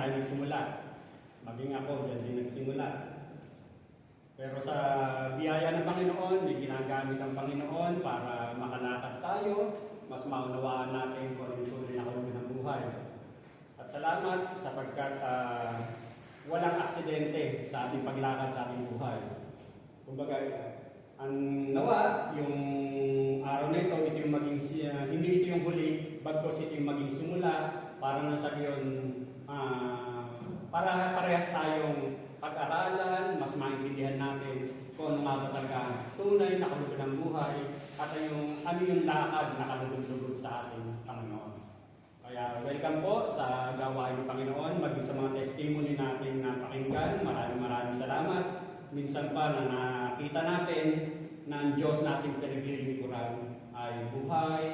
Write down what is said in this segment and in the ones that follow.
tayo nagsimula. Maging ako, dyan din nagsimula. Pero sa biyaya ng Panginoon, may ginagamit ang Panginoon para makalakad tayo, mas maunawaan natin kung ano yung tunay na kalugin ng buhay. At salamat sapagkat walang aksidente sa ating paglakad sa ating buhay. Kumbaga, ang nawa, yung araw na ito, ito yung maging, hindi ito yung huli, bagkos ito yung maging simula, para nang sa gayon, para parehas tayong pag-aralan, mas maintindihan natin kung ano nga ba talaga tunay na kalugin ng buhay at ano yung lakad na kalugod-lugod sa ating Panginoon. Kaya welcome po sa gawain ng Panginoon, maging sa mga testimony natin na pakinggan. Maraming salamat. Minsan pa na nakita natin na ang Diyos nating pinaglilingkuran ay buhay,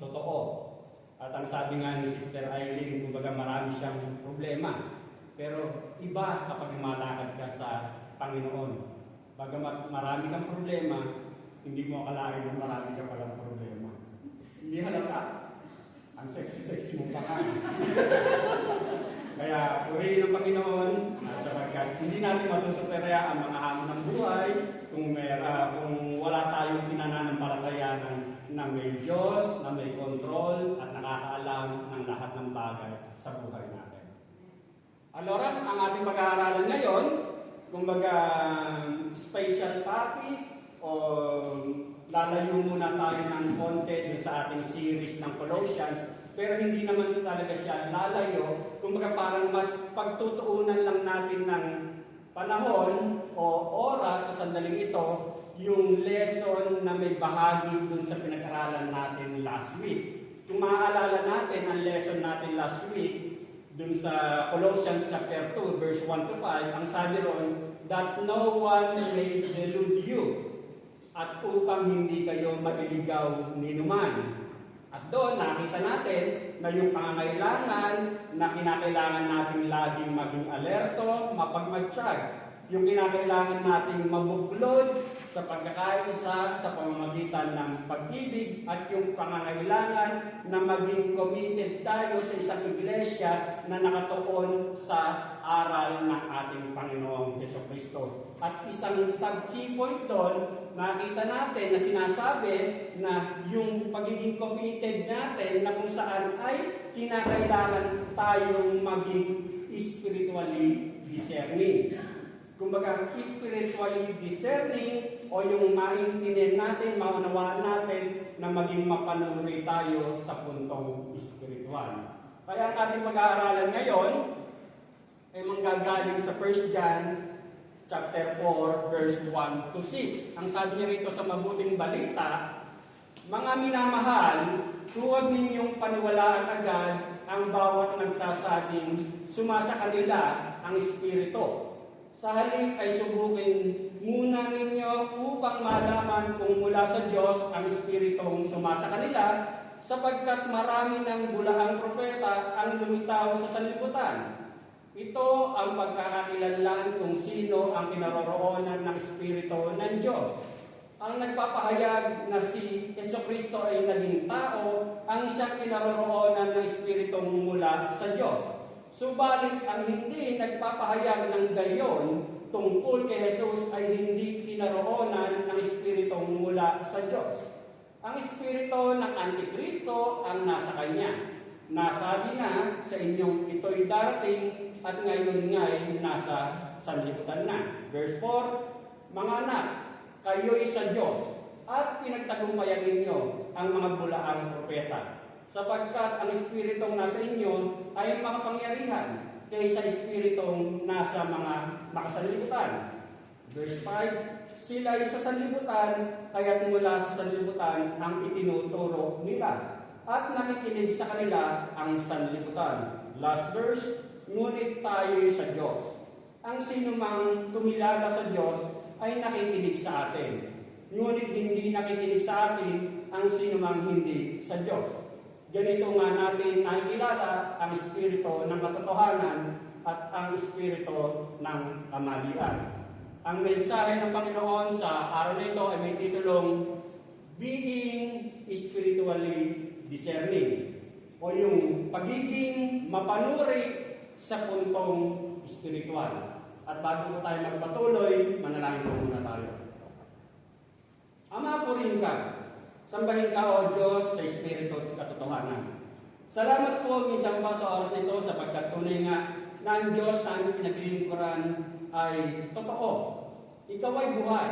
totoo. At ang sabi nga ni Sister Eileen, kumbaga marami siyang problema. Pero iba kapag lumalakad ka sa Panginoon. Bagamat marami kang problema, hindi mo akalain na marami ka palang problema. Hindi halata. Ang sexy-sexy mo pa nga. Kaya purihin ng Panginoon at sapagkat hindi natin masusuperya ang mga hamon ng buhay kung wala tayong pinananampalatayanan na may Diyos, na may kontrol at nakakaalam ng lahat ng bagay sa buhay natin. Alora, ang ating pag-aaralan ngayon, kumbaga special topic o lalayo muna tayo ng konti sa ating series ng Colossians, pero hindi naman talaga siya lalayo. Kumbaga parang mas pagtutuunan lang natin ng panahon o oras sa sandaling ito, yung lesson na may bahagi dun sa pinag-aralan natin last week. Kung maaalala natin ang lesson natin last week, dun sa Colossians chapter 2, verse 1 to 5, ang sabi ron, that no one may delude you, at upang hindi kayo mailigaw ni numan. At doon, nakita natin na yung pangangailangan na kinakailangan natin laging maging alerto, mapagmatsyag. Yung kinakailangan nating mabuklod sa pagkakaisa sa pamamagitan ng pag-ibig at yung pangangailangan na maging committed tayo sa isang iglesia na nakatuon sa aral ng ating Panginoong Jesucristo. At isang sub-key point doon, nakita natin na sinasabi na yung pagiging committed natin na kung saan ay kinakailangan tayong maging spiritually discerning. Kumbaga, spiritually discerning o yung maintindihan natin, maunawaan natin na maging mapanuri tayo sa puntong spiritual. Kaya ang ating pag-aaralan ngayon ay manggagaling sa 1 John chapter 4, verse 1 to 6. Ang sabi niya rito sa mabuting balita, mga minamahal, huwag ninyong paniwalaan agad ang bawat nagsasabing sumasa kanila ang espiritu. Sa halip ay subukin muna ninyo upang malaman kung mula sa Diyos ang espiritong sumasa kanila, sapagkat marami ng bulaang propeta ang lumitaw sa sanlibutan. Ito ang pagkakakilanlan kung sino ang kinaroroonan ng espiritu ng Diyos. Ang nagpapahayag na si Jesucristo ay naging tao, ang siyang kinaroroonan ng espiritong mula sa Diyos. Subalit ang hindi nagpapahayag ng gayon tungkol kay Jesus ay hindi kinaroonan ng espiritong mula sa Diyos. Ang espiritu ng Antikristo ang nasa kanya. Nasabi na sa inyong ito'y darating at ngayon nga'y nasa sanlibutan na. Verse 4, mga anak, kayo'y sa Diyos at pinagtagumpayan ninyo ang mga bulaang propeta. Sapagkat ang espiritong nasa inyo ay makapangyarihan kaysa espiritong nasa mga makasanlibutan. Verse 5, sila ay sa sanlibutan, kaya't mula sa sanlibutan ang itinuturo nila, at nakikinig sa kanila ang sanlibutan. Last verse, ngunit tayo'y sa Diyos. Ang sinumang tumilala sa Diyos ay nakikinig sa atin. Ngunit hindi nakikinig sa atin ang sinumang hindi sa Diyos. Ganito nga natin nakikilala ang espiritu ng katotohanan at ang espiritu ng kamalian. Ang mensahe ng Panginoon sa araw na ito ay may titulong Being Spiritually Discerning o yung pagiging mapanuri sa puntong espiritual. At bago po tayo magpatuloy, manalangin po muna tayo. Ama, purihin ka. Sambahin ka, O Diyos, sa espiritu at katotohanan. Salamat po minsan pa sa oras nito sapagkat tunay nga na ang Diyos na aming pinaglilingkuran ay totoo. Ikaw ay buhay.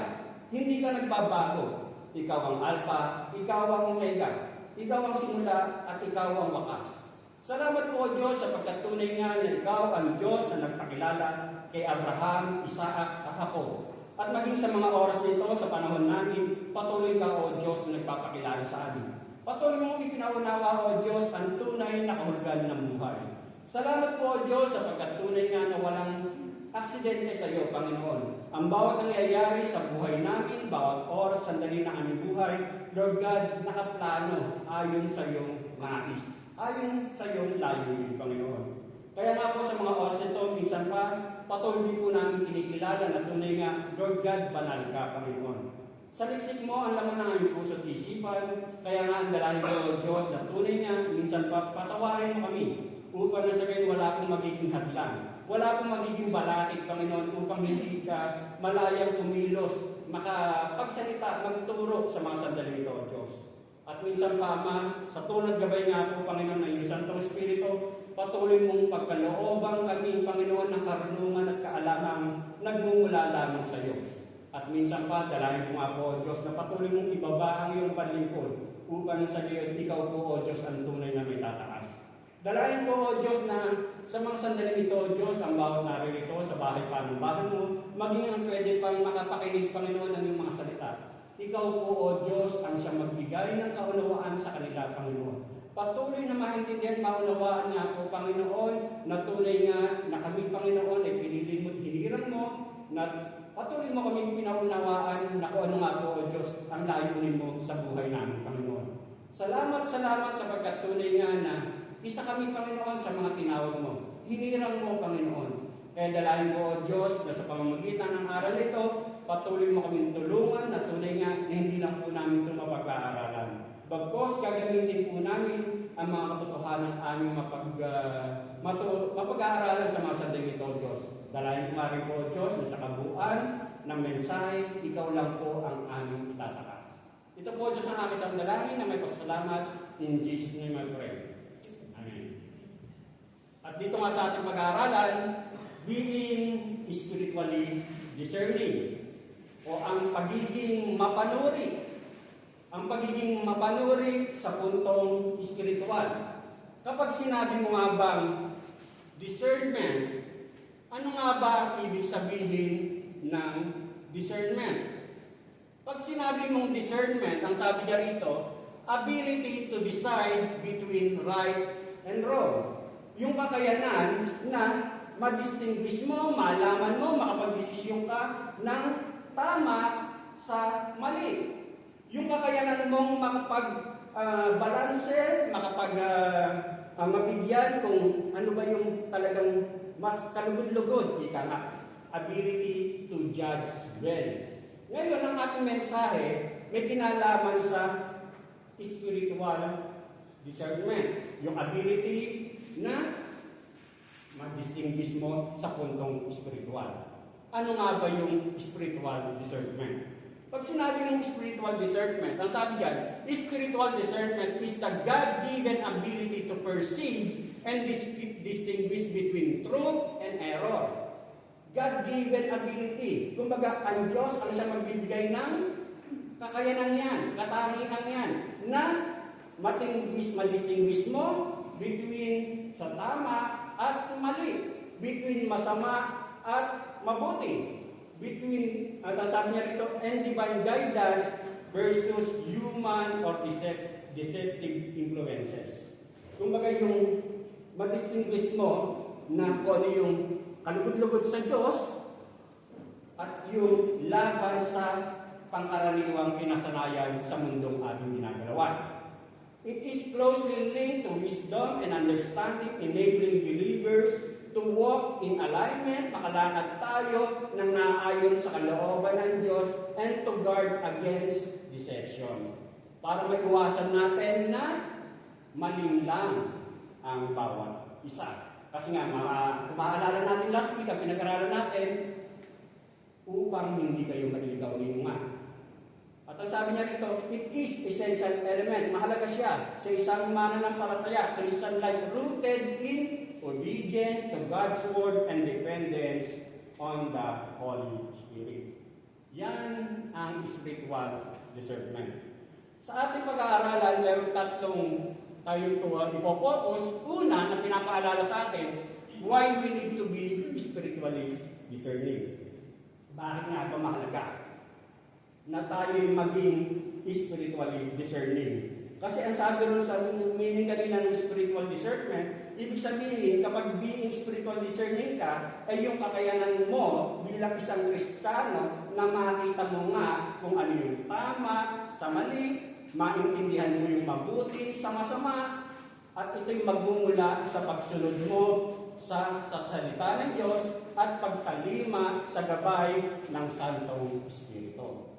Hindi ka nagbabago. Ikaw ang Alpha, ikaw ang Omega. Ikaw ang simula at ikaw ang wakas. Salamat po, O Diyos, sapagkat tunay nga na ikaw ang Diyos na nagpakilala kay Abraham, Isaac at Jacob. At maging sa mga oras nito, sa panahon namin, patuloy ka, O Diyos, na nagpapakilala sa amin. Patuloy mong ikinaunawa, O Diyos, ang tunay na kahulugan ng buhay. Salamat po, O Diyos, sapagkat tunay nga na walang aksidente sa iyo, Panginoon. Ang bawat nangyayari sa buhay namin, bawat oras, sandali ng aming buhay, Lord God, nakaplano ayon sa iyong nais. Ayon sa iyong layunin, Panginoon. Kaya nga po sa mga oras ito, minsan pa, patuloy po namin kinikilala na tunay nga, Lord God, banal ka, Panginoon. Sa liksik mo, ang laman ng aming puso at isipan, kaya nga ang dalahin ko, O Diyos, na tunay nga, minsan pa, patawarin mo kami, upang na sabihin wala pong magiging hadlang, wala pong magiging balakid, Panginoon, upang hindi ka malayang kumilos, makapagsalita, magturo sa mga sandali nito, O Diyos. At minsan pa, Ama, sa tulad gabay nga po, Panginoon, ng iyong Santong Espiritu, patuloy mong pagkaloobang kami, Panginoon, ng karunungan at kaalamang nagmumula lamang sa iyo. At minsan pa, dalahin mo nga po, O Diyos, na patuloy mong ibaba ang iyong panlingkod upang sa iyo, ikaw po, O Diyos, ang tunay na may tataas. Dalahin ko, O Diyos, na sa mga sandali nito, O Diyos, ang bawat naririto sa bahay panumbahan mo, maging ang pwede pang makapakinig, Panginoon, ng iyong mga salita. Ikaw po, O Diyos, ang siyang magbigay ng kaunawaan sa kanila, Panginoon. Patuloy na maintindihan, maunawaan niya po, Panginoon, na tunay nga na kami, Panginoon, ay pinili mo at hiniram mo, na patuloy mo kaming pinaunawaan na kung ano nga po, O Diyos, ang layunin mo sa buhay namin, Panginoon. Salamat sapagkat tunay nga na isa kami, Panginoon, sa mga tinawag mo. Hiniram mo, Panginoon. Kaya dalahin ko, O Diyos, na sa pamamagitan ng aral ito, patuloy mo kaming tulungan na tunay nga na hindi lang po namin ito mapag-aaralan. Bagkos, gagamitin po namin ang mga katotohanan aming mapag-aaralan sa mga sandali ito, Diyos. Dalahin ko nga rin po, Diyos, na sa kabuuan ng mensahe, ikaw lang po ang aming itatakas. Ito po, Diyos, ang aking sandalangin na may pasalamat. In Jesus' name I pray. Amen. At dito nga sa ating pag-aaralan, being spiritually discerning, o ang pagiging mapanuri. Ang pagiging mapanuri sa puntong espiritual. Kapag sinabi mo nga bang discernment, ano nga ba ang ibig sabihin ng discernment? Pag sinabi mong discernment, ang sabi niya rito, ability to decide between right and wrong. Yung kakayanan na ma-distinguish mo, malaman mo, makapag-desisyon ka ng tama sa mali. Yung kakayanan mong makapag-balanse, mabigyan kung ano ba yung talagang mas kalugod-lugod, ika nga, ability to judge well. Ngayon, ang ating mensahe may kinalaman sa spiritual discernment. Yung ability na mag-distinguish mo sa puntong spiritual. Ano nga ba yung spiritual discernment? Pag sinabi ng spiritual discernment, ang sabi dyan, spiritual discernment is the God-given ability to perceive and distinguish between truth and error. God-given ability. Kumbaga, ang Diyos ang siyang magbibigay ng kakayanan yan, katangian yan, na ma-distinguish mo between sa tama at mali, between masama at mabuti, between, sabi niya rito, and divine guidance versus human or deceptive influences. Kumbaga yung ma-distinguish mo na kung ano yung kalugod-lugod sa Diyos at yung laban sa pangkaraniwang kinasanayan sa mundong ating ginagalawan. It is closely linked to wisdom and understanding, enabling believers to walk in alignment, makalakad tayo ng naayon sa kalooban ng Diyos, and to guard against deception. Para maiwasan natin na malinlang ang bawat isa. Kasi nga, kung maaalala natin last week, ang pinag-aralan natin, upang hindi kayo maligaw ninyo nga. At ang sabi niya rito, it is essential element. Mahalaga siya sa isang mananampalataya, Christian life, rooted in obedience to God's word and dependence on the Holy Spirit. Yan ang spiritual discernment. Sa ating pag-aaralan, meron tatlong tayong ipopokus. Una, na pinapaalala sa atin, why we need to be spiritually discerning. Bakit nga ito mahalaga? Na tayo maging spiritually discerning. Kasi ang sabi rin sa meaning kanina ng spiritual discernment, ibig sabihin, kapag being spiritual discerning ka, ay yung kakayanan mo bilang isang Kristiyano na makita mo nga kung ano yung tama sa mali, maintindihan mo yung mabuti sa masama, at ito'y magmumula sa pagsunod mo sa salita ng Diyos at pagtalima sa gabay ng Santong Espiritu.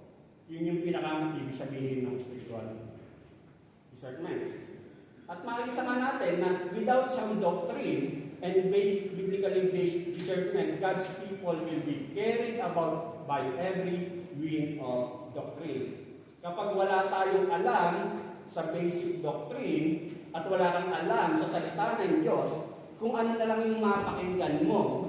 Yun yung pinaka-ibig sabihin ng spiritual discernment. At makikita nga natin na without sound doctrine and biblically based discernment, God's people will be carried about by every wind of doctrine. Kapag wala tayong alam sa basic doctrine at wala kang alam sa salita ng Diyos, kung ano na lang yung mapakinggan mo,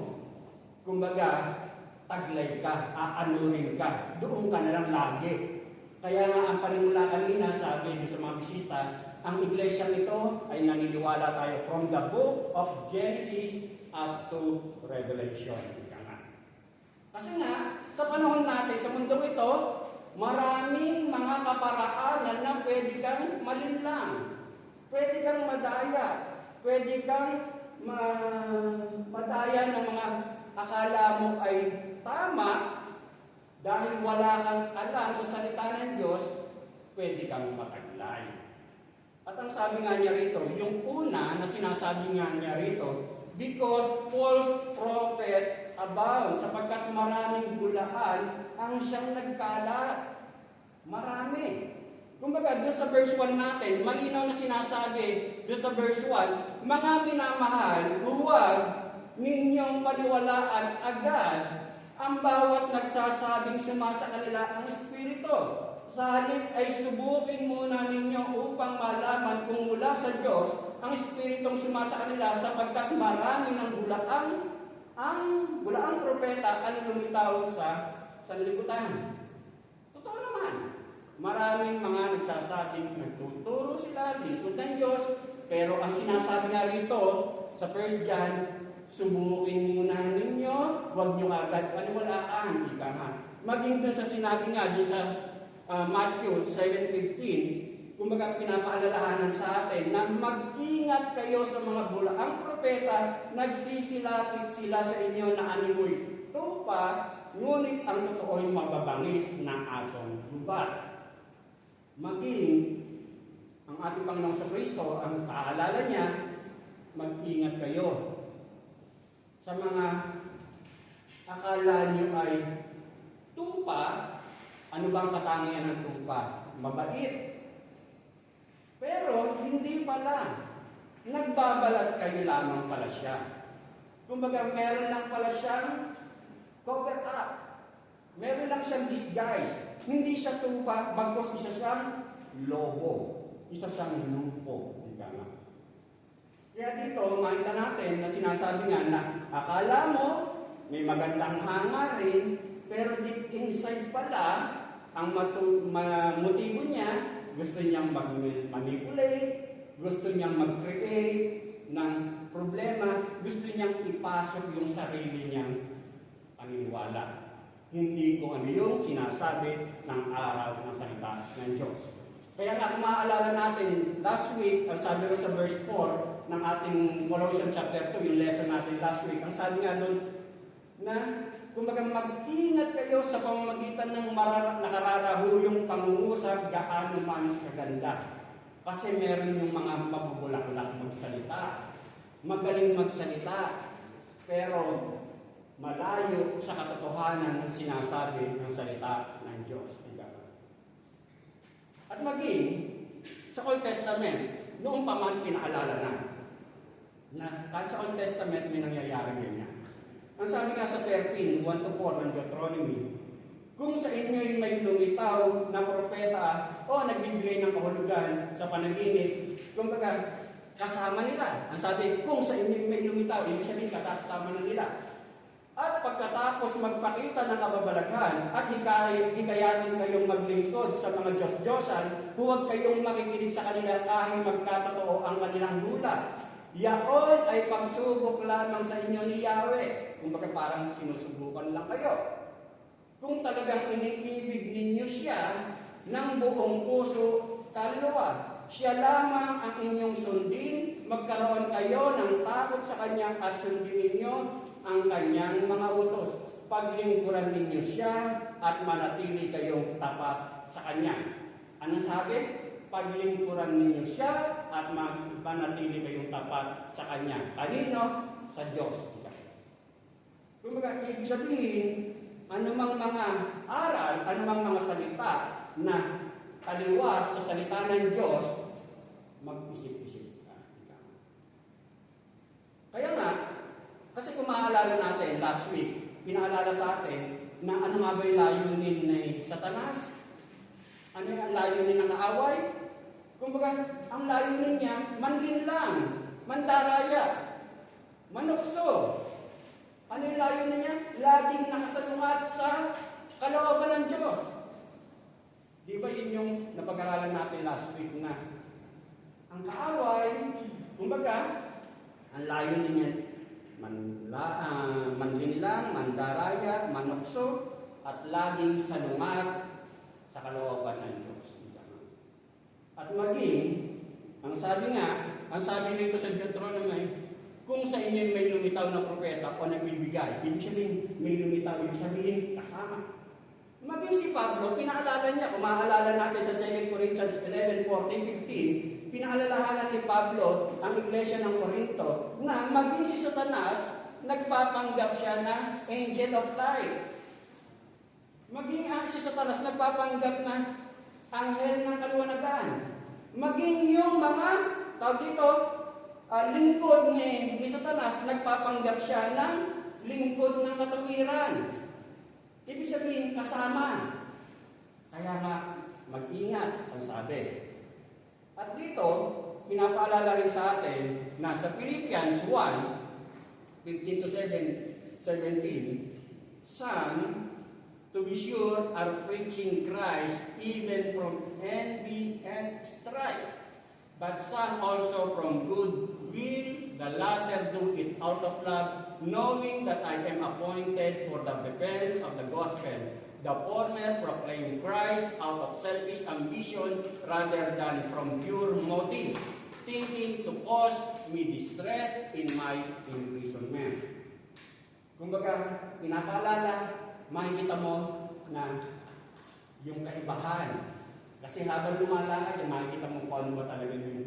kumbaga, taglay ka, aanurin ka, doon ka na lang lagi. Kaya nga ang panimula kanina, sabi sa mga bisita, ang iglesia nito ay naniniwala tayo from the book of Genesis up to Revelation. Kasi nga, sa panahon natin, sa mundong ito, maraming mga kaparaanan na pwede kang malinlang, pwede kang madaya, pwede kang madaya ng mga akala mo ay tama, dahil wala kang alam sa salita ng Diyos, pwede kang mataglay. At ang sabi nga niya rito, yung una na sinasabi nga niya rito, because false prophet abound, sapagkat maraming bulaan ang siyang nagkalat. Marami. Kumbaga, doon sa verse 1 natin, malinaw na sinasabi doon sa verse 1, mga minamahal, huwag ninyong paniwalaan agad ang bawat nagsasabing sumasa kanila ang Espiritu. Sa halip ay subukin muna ninyo upang malaman kung mula sa Diyos ang Espiritong sumasa kanila, sapagkat marami ng bulaang propeta ang lumitaw sa sanlibutan. Totoo naman. Maraming mga nagsasabing nagtuturo sila, lingkod ng Diyos, pero ang sinasabi nga rito sa 1 John, subukin muna ninyo, huwag nyo agad paniwalaan, ika nga. Maging dun sa sinabi nga, dun sa Matthew 7:15, kumbaga pinapaalalahanan sa atin na mag-ingat kayo sa mga bulaang propeta, nagsisilapit sila sa inyo na animoy tupa, ngunit ang totoo'y mababangis ng asong gubat. Maging ang ating Panginoong sa Kristo, ang paalala niya, mag-ingat kayo sa mga akala niyo ay tupa. Ano bang katangian ng tupa? Mabait. Pero hindi pala. Nagbabalat kayo lamang pala siya. Kumbaga, meron lang pala siyang cover up. Meron lang siyang disguise. Hindi siya tupa, bagkos isa siyang lobo. Isa siyang lupo. Kaya dito, makita natin na sinasabi nga na akala mo may magandang hangarin, pero deep inside pala, ang motibo niya, gusto niyang mag-manipulate, gusto niyang mag-create ng problema, gusto niyang ipasok yung sarili niyang paniniwala. Hindi kung ano yung sinasabi ng aral ng salita ng Diyos. Kaya nga, kung maaalala natin, last week, ang sabi ko sa verse 4 ng ating Colossians chapter 2, yung lesson natin last week, ang sabi nga doon, na kumbaga mag-ingat kayo sa pamamagitan ng nakararahuyong pangungusap gaano man kaganda. Kasi meron yung mga mabubulak-bulak magsalita, magaling magsalita, pero malayo sa katotohanan ng sinasabi ng salita ng Diyos. At maging sa Old Testament, noong pa man pinaalala na Na kahit sa Old Testament may nangyayari ganyan. Ang sabi nga sa 13, 1-4 ng Deuteronomy, kung sa inyo'y may lumitaw na propeta o nagbibigay ng kahulugan sa panaginip, kumbaga, kasama nila. Ang sabi, kung sa inyo'y may lumitaw, ibig sabihin kasama na nila. At pagkatapos magpakita ng kababalaghan at hikayatin kayong maglingkod sa mga Diyos-Diyosan, huwag kayong makikinig sa kanila kahit magkatotoo ang kanilang hula. Yaon ay pagsubok lamang sa inyo ni Yahweh. Kumbaga parang sinusubukan lang kayo. Kung talagang iniibig ninyo siya ng buong puso, kaluluwa, siya lamang ang inyong sundin, magkaroon kayo ng takot sa kanya at sundin ninyo ang kanyang mga utos. Paglingkuran ninyo siya at manatili kayong tapat sa kanya. Anong sabi? Paglingkuran ninyo siya at manatili kayong tapat sa kanya. Kanino? Sa Diyos. Kumbaga, ibig sabihin, anumang mga aral, anumang mga salita na taliwas sa salita ng Diyos, mag-isip-isip ka. Kaya nga, kasi kung maaalala natin, last week, pinaalala sa atin na ano nga ba yung layunin ni Satanas? Ano yung layunin ng kaaway? Kumbaga, ang layunin niya, manlinlang, mandaraya, manukso. Ano yung layunin niya? Laging nakasalungat sa kalooban ng Diyos. Di ba yun yung napag-aralan natin last week na ang kaaway, kumbaga, ang layunin niya, manlinlang, mandaraya, manukso, at laging salungat sa kalooban ng Diyos. At maging, ang sabi rito sa Deuteronomy, kung sa inyo may lumitaw na propeta o nagbibigay, ibig sabihin may lumitaw, ibig sabihin kasama. Maging si Pablo, pinaalala niya, kung maaalala natin sa 2 Corinthians 11, 14, 15, pinaalalahanan ni Pablo ang iglesia ng Corinto na maging si Satanas, nagpapanggap siya na angel of light. Maging si Satanas, nagpapanggap na anghel ng kaliwanagan. Maging yung mga, tawag dito, lingkod ni Satanas, nagpapanggap siya ng lingkod ng katuwiran. Ibig sabihin, kasama. Kaya nga, mag-ingat ang sabi. At dito, pinapaalala rin sa atin na sa Philippians 1, 15-17, some, to be sure, are preaching Christ even from envy and strife. But some also from good will, the latter do it out of love, knowing that I am appointed for the defense of the gospel. The former proclaim Christ out of selfish ambition rather than from pure motives, thinking to cause me distress in my imprisonment. Kumbaga, pinapaalala, makikita mo na yung kaibahan. Kasi habang lumalakad, makikita mo kung ano ba talaga yung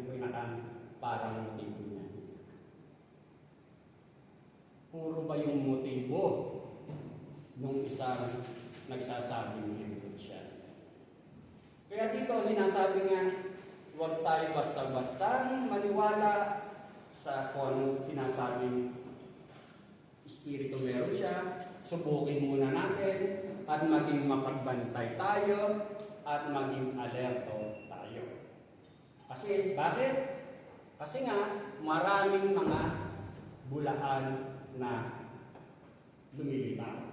parang motibo niya. Puro ba yung motibo nung isang nagsasabing lingkod siya? Kaya dito sinasabi nga, huwag tayo basta-bastang maniwala sa kung anong sinasabing espiritu meron siya. Subukin muna natin at maging mapagbantay tayo at maging alerto tayo. Kasi, bakit? Kasi nga, maraming mga bulaan na lumilitaw.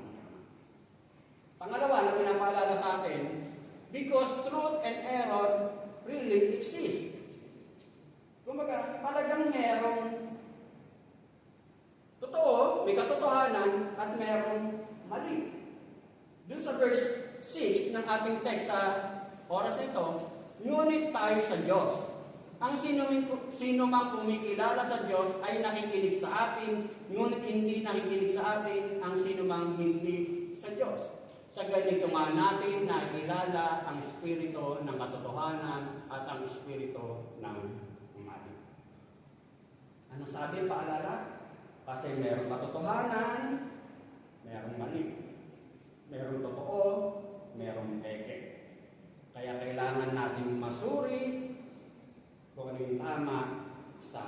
Pangalawa na pinapaalala sa atin, because truth and error really exist. Kumbaga, talagang merong totoo, may katotohanan at merong mali. Doon sa verse 6 ng ating text sa oras nito, ngunit tayo sa Diyos. Ang sino mang kumikilala sa Diyos ay nakikinig sa atin, ngunit hindi nakikinig sa atin ang sino mang hindi sa Diyos. Sa ganito nga natin nakilala ang espiritu ng katotohanan at ang espiritu ng mali. Ano sabi paalala? Kasi merong katotohanan, merong mali. Merong totoo, merong peke. Kaya kailangan natin masuri kung ano yung tama sa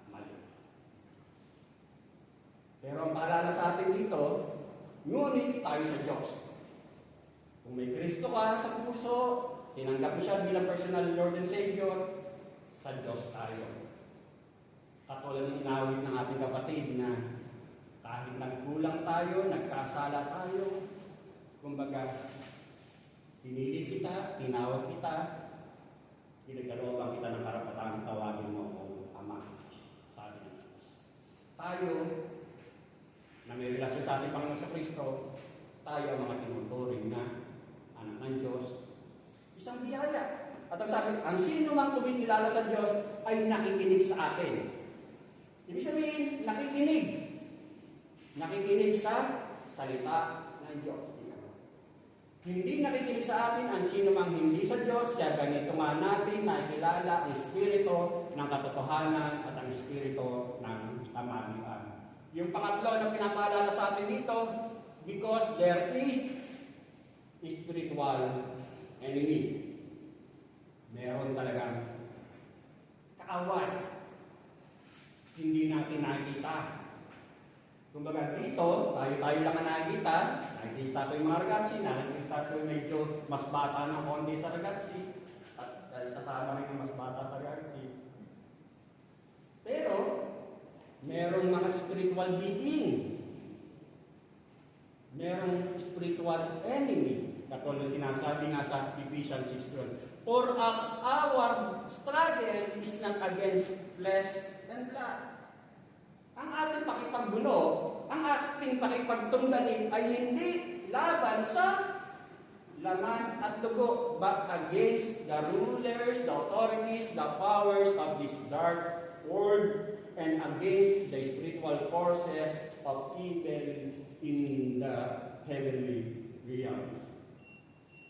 mali. Pero ang paalala sa atin dito, ngunit tayo sa Diyos. Kung may Kristo ka sa puso, tinanggap mo siya bilang personal Lord and Savior, sa Diyos tayo. Katulad ng inawit ng ating kapatid na kahit nagkulang tayo, nagkasala tayo, kumbaga, pinili kita, tinawag kita, pinagkalooban kita ng karapatang tawagin mo o Ama, sabi ng Diyos. Tayo, na may relasyon sa ating Panginoon sa Kristo, tayo ang mga tinuturing na anak ng Diyos. Isang biyaya. At ang sabi, ang sino mang kumikilala sa Diyos ay nakikinig sa atin. Ibig sabihin, nakikinig. Nakikinig sa salita ng Diyos. Hindi nakikinig sa atin ang sino mang hindi sa Diyos, kaya ganito nga natin nakikilala ang Espiritu ng katotohanan at ang Espiritu ng kamalian. Yung pangatlo na pinapaalala sa atin dito, because there is spiritual enemy. Meron talagang kaaway. Hindi natin nakikita. Kumbaga dito, tayo lang ang nakikita. Nakikita ko yung mga ragazzi, nakikita ko yung medyo mas bata ng konti sa ragazzi. At kasama rin ang mas bata sa ragazzi. Pero, merong mga spiritual being. Merong spiritual enemy. Katulad sinasabi nga sa Ephesians 6:12. For our struggle is not against flesh and blood. Ang ating pakipagbuno, ang ating pakipagtunggali ay hindi laban sa laman at dugo, but against the rulers, the authorities, the powers of this dark world, and against the spiritual forces of evil in the heavenly realms.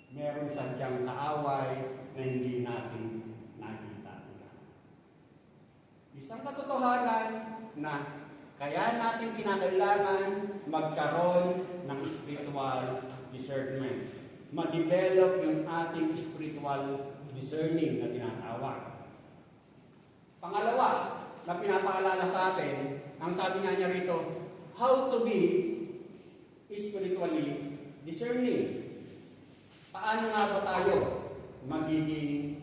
Meron sadyang kaaway na hindi natin nakita. Isang katotohanan na kaya natin kinakailangan magkaroon ng spiritual discernment. Ma-develop yung ating spiritual discerning na tinatawag. Pangalawa, na pinapaalala sa atin, ang sabi nga niya rito, how to be spiritually discerning. Paano nga ba tayo magiging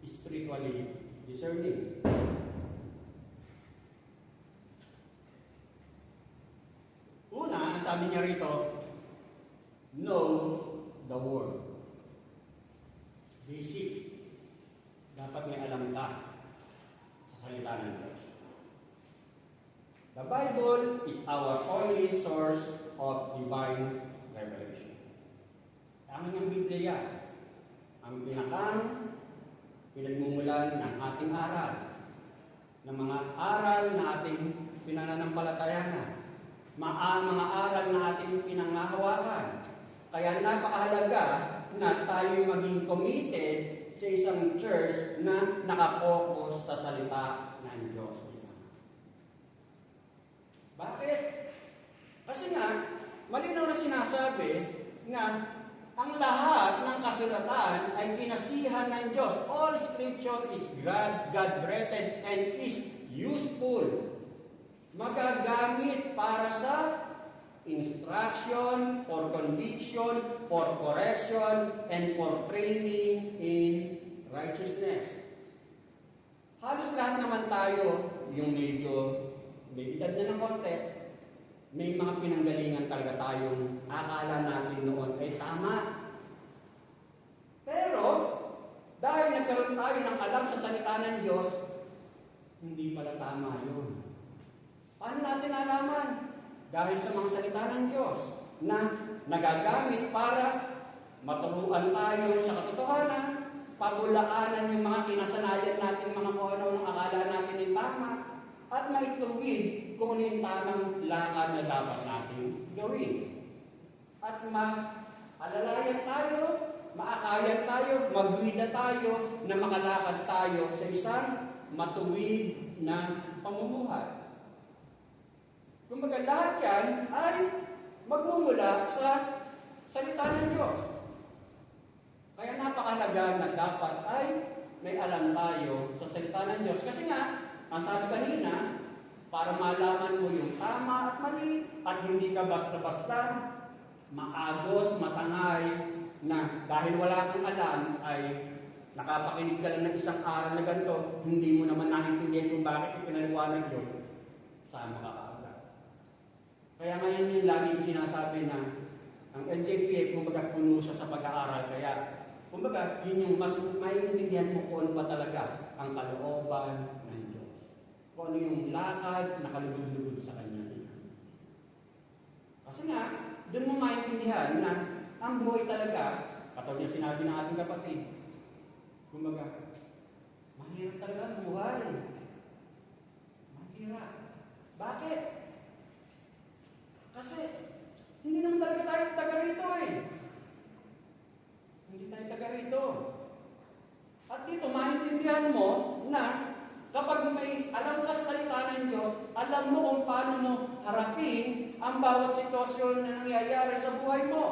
spiritually discerning? Una, ang sabi niya rito, know the word. Basic. Dapat may alam ka sa salita ng Diyos. The Bible is our only source of divine revelation. Ang aming Biblia, ang pinagmumulan ng ating aral, ng mga aral na ating pinananampalatayanan, mga aral na ating pinangahawakan. Kaya napakahalaga na tayo maging committed sa isang church na nakapokus sa salita ng Diyos. Bakit? Kasi nga, malinaw na sinasabi na ang lahat ng kasulatan ay kinasihan ng Diyos. All scripture is God-breathed and is useful. Magagamit para sa instruction, for conviction, for correction, and for training in righteousness. Halos lahat naman tayo, yung medyo may edad na ng konti, may mga pinanggalingan talaga tayong akala natin noon ay tama. Pero, dahil nagkaroon tayo ng alam sa salita ng Diyos, hindi pala tama yun. Paano natin alaman? Dahil sa mga salita ng Diyos na nagagamit para maturuan tayo sa katotohanan, pabulaanan yung mga kinasanayan natin, mga kung ano ng akala natin ay tama, at maituwid kung ano yung tamang lakad na dapat natin gawin. At maalalayan tayo, maakayan tayo, magwida tayo, na makalakad tayo sa isang matuwid na pamumuhay. Kumbaga lahat yan ay magmumula sa salita ng Diyos. Kaya napakahalaga na dapat ay may alam tayo sa salita ng Diyos. Kasi nga, ang sabi kanina, para malaman mo yung tama at mali at hindi ka basta-basta maagos, matangay na dahil wala kang alam ay nakapakinig ka lang ng isang aral na ganito, hindi mo naman naintindihan kung bakit ipinaliwanag yun, saan makakaagad. Kaya ngayon yung lagi yung sinasabi na ang LJPF, kumbaga puno siya sa pag-aaral, kaya kumbaga yun yung mas maiintindihan mo kung ano ba talaga ang kalooban ng Diyos. Kung ano yung lakad na kalugod-lugod sa Kanya. Kasi nga, doon mo maintindihan na ang buhay talaga, katulad yung sinabi ng ating kapatid, kumbaga, mahirap talaga ang buhay. Mahirap. Bakit? Kasi, hindi naman talaga tayo taga rito eh. Hindi tayo taga rito. At dito, maintindihan mo na kapag may alam ka sa salita ng Diyos, alam mo kung paano mo harapin ang bawat sitwasyon na nangyayari sa buhay mo.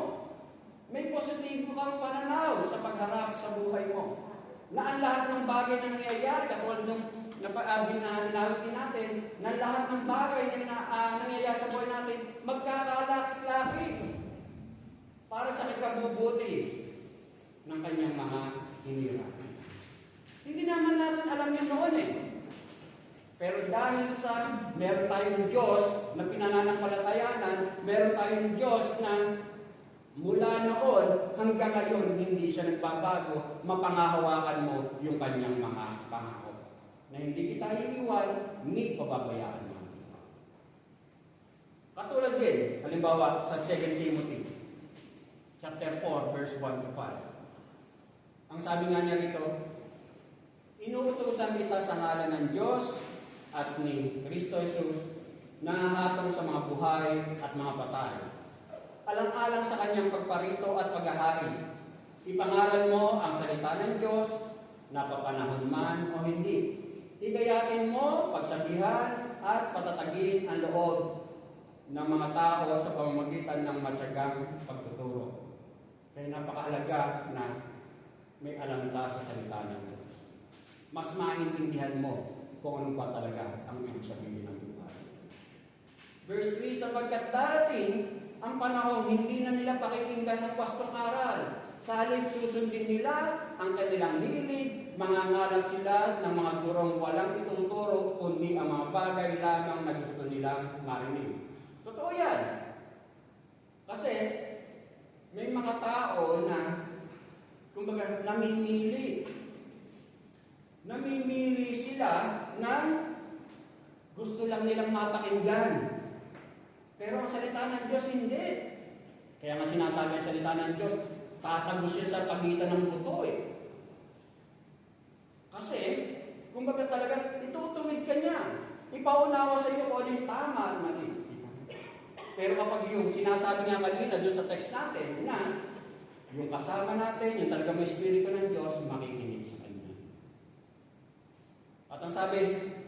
May positibo kang pananaw sa pagharap sa buhay mo. Na ang lahat ng bagay na nangyayari, katulad nung binawit natin, na lahat ng bagay na nangyayari sa buhay natin, magkakalaki para sa ikabubuti ng kanyang mga hinirap. Hindi naman natin alam yun noon eh. Pero dahil sa meron tayong Diyos na pinananampalatayanan, meron tayong Diyos na mula noon hanggang ngayon, hindi siya nagbabago, mapangahawakan mo yung kanyang mga pangako. Na hindi kita iiwan, ni pababayaan mo. Katulad din, halimbawa sa 2 Timothy, chapter 4, verse 1 to 5. Ang sabi nga niya rito, inuutosan kita sa ngalan ng Diyos at ni Kristo Jesus na hahatong sa mga buhay at mga patay. Alang-alang sa kanyang pagparito at paghahari. Ipangaral mo ang salita ng Diyos, napapanahon man o hindi. Higayatin mo, pagsabihan at patatagin ang loob ng mga tao sa pamamagitan ng matyagang pagtuturo. Kaya napakahalaga na may alam ka sa salita ng Diyos. Mas maintindihan mo kung ano ba talaga ang ibig sabihin ng buhay. Verse 3, sapagkat darating ang panahon hindi na nila pakikinggan ng wastong aral. Sa halip susundin nila ang kanilang hilig, mangangaral sila ng mga turong walang ituturo, kundi ang mga bagay lamang na gusto nilang marinig. Totoo yan. Kasi may mga tao na kumbaga namimili. Namimili sila ng gusto lang nilang mapakinggan. Pero ang salita ng Diyos hindi. Kaya nga sinasabi ang salita ng Diyos, tatagos siya sa pagitan ng buto eh. Kasi, kumbaga talaga, itutuwid ka niya. Ipaunawa sa iyo kung ano yung tama at mali. Pero kapag yung sinasabi nga kanina doon sa text natin, na yung kasama natin, yung talaga may Espiritu ng Diyos, makikinig sa Kanya. At ang sabi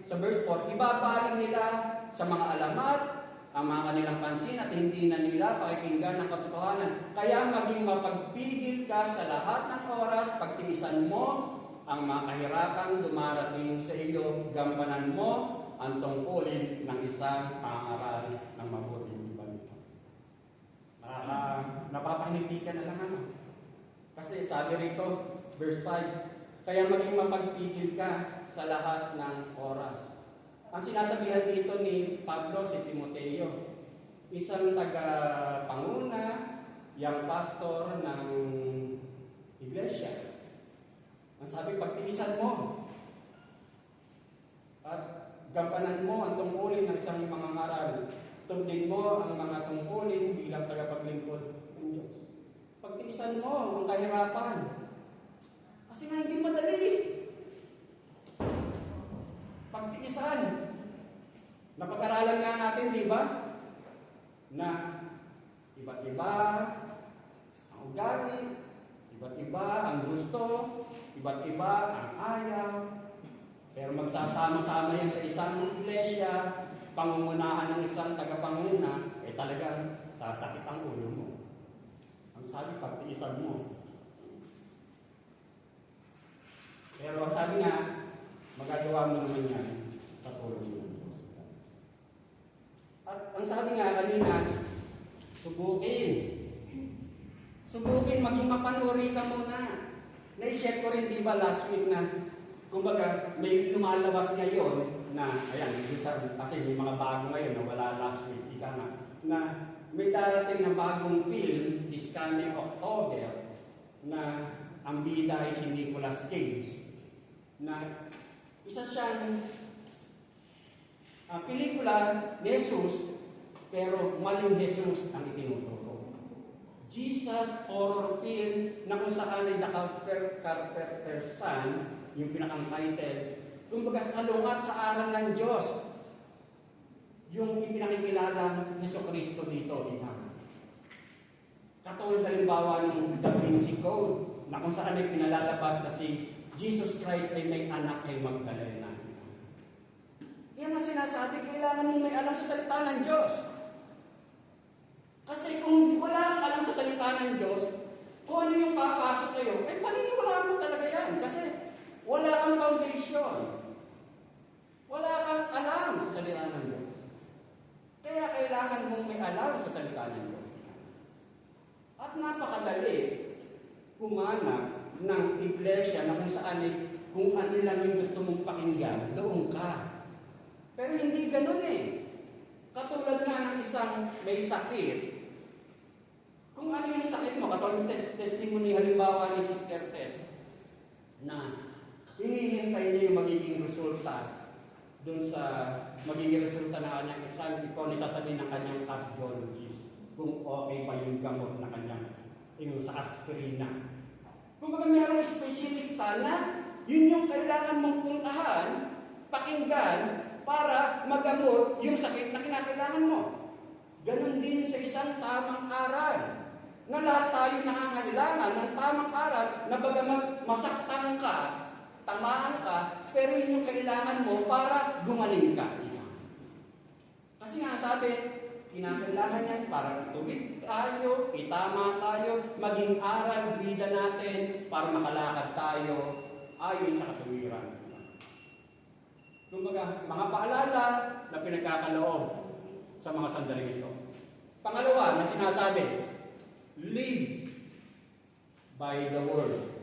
sa verse 4, ibabaling nila sa mga alamat ang mga kanilang pansin at hindi na nila pakikinggan ng katotohanan. Kaya maging mapagpigil ka sa lahat ng oras, pagtiisan mo ang mga kahirapang dumarating sa iyo, gampanan mo ang tungkulin ng isang pangaral ng mabuting balita. Napapangiti ka na lang ano. Kasi sabi rito, verse 5, kaya maging mapagpigil ka sa lahat ng oras. Ang sinasabihan dito ni Pablo si Timoteo, isang taga-panguna, yang pastor ng iglesia. Ang sabi, pagtiisan mo at gampanan mo ang tungkulin ng isang mangangaral. Tundin mo ang mga tungkulin bilang tagapaglingkod ng Diyos. Pagtiisan mo ang kahirapan. Kasi nga hindi madali. Pagtiisan. Napag-aralan nga natin, di ba? Na iba't iba ang ugali, iba't iba ang gusto, iba't iba ang ayaw. Pero magsasama-sama yan sa isang iglesia, pangungunahan ng isang tagapanguna, talagang sasakit ang ulo mo. Ang sabi, pagtiisan mo. Pero sabi nga, magagawa mo naman yan sa tulong ng Diyos. magbati ka muna. Na-share ko rin, di ba, last week na, kumbaga, may lumalabas ngayon na, ayan, kasi may mga bago ngayon na wala last week, ika nga, na may darating na bagong film this coming October na ang bida ay si Nicolas Cage na isa siyang pelikula ni Jesus pero maling Jesus ang itinuturo. Jesus horror film na kung saan ay The Carpenter's Son, yung pinakang title, kumbaga salungat sa aral ng Diyos yung ipinakikilalang Jesucristo dito, ika. Katulad halimbawa ng Da Vinci Code, na kung saan ay pinalalabas na si Jesus Christ ay may anak kay Magdalena. Kaya nga sinasabi, kailangan mo may alam sa salita ng Diyos. Kasi kung wala kang alam sa salita ng Diyos, kung ano yung papasok sa'yo, ay paniniwalaan mo talaga yan. Kasi wala kang foundation. Wala kang alam sa salita ng Diyos. Kaya kailangan mong may alam sa salita ng Diyos. At napakadali humanap ng iglesia na kung saan kung ano lang yung gusto mong pakinggan, doon ka. Pero hindi ganun eh. Katulad nga ng isang may sakit. Kung ano yung sakit mo, katulad ng testimony halimbawa ni Sister Tess, na hinihintay niya yung magiging resulta doon sa magiging resulta na kanyang exam, kung sasabihin ng kanyang cardiologist kung okay pa yung gamot na kanyang yung sa aspirina. Kung baga mayroong specialista na yun yung kailangan mong puntahan, pakinggan, para magamot yung sakit na kinakailangan mo. Ganon din sa isang tamang aral. Na lahat tayo nangangailangan ng tamang aral na bagamat masaktan ka, tamaan ka, pero yun yung kailangan mo para gumaling ka. Kasi nga sabi, kinakailangan yan para ituwid tayo, itama tayo, maging aral, bida natin, para makalakad tayo ayon sa katuwiran. Kumbaga, mga paalala na pinagkakaloob sa mga sandaling ito. Pangalawa na sinasabi, live by the word.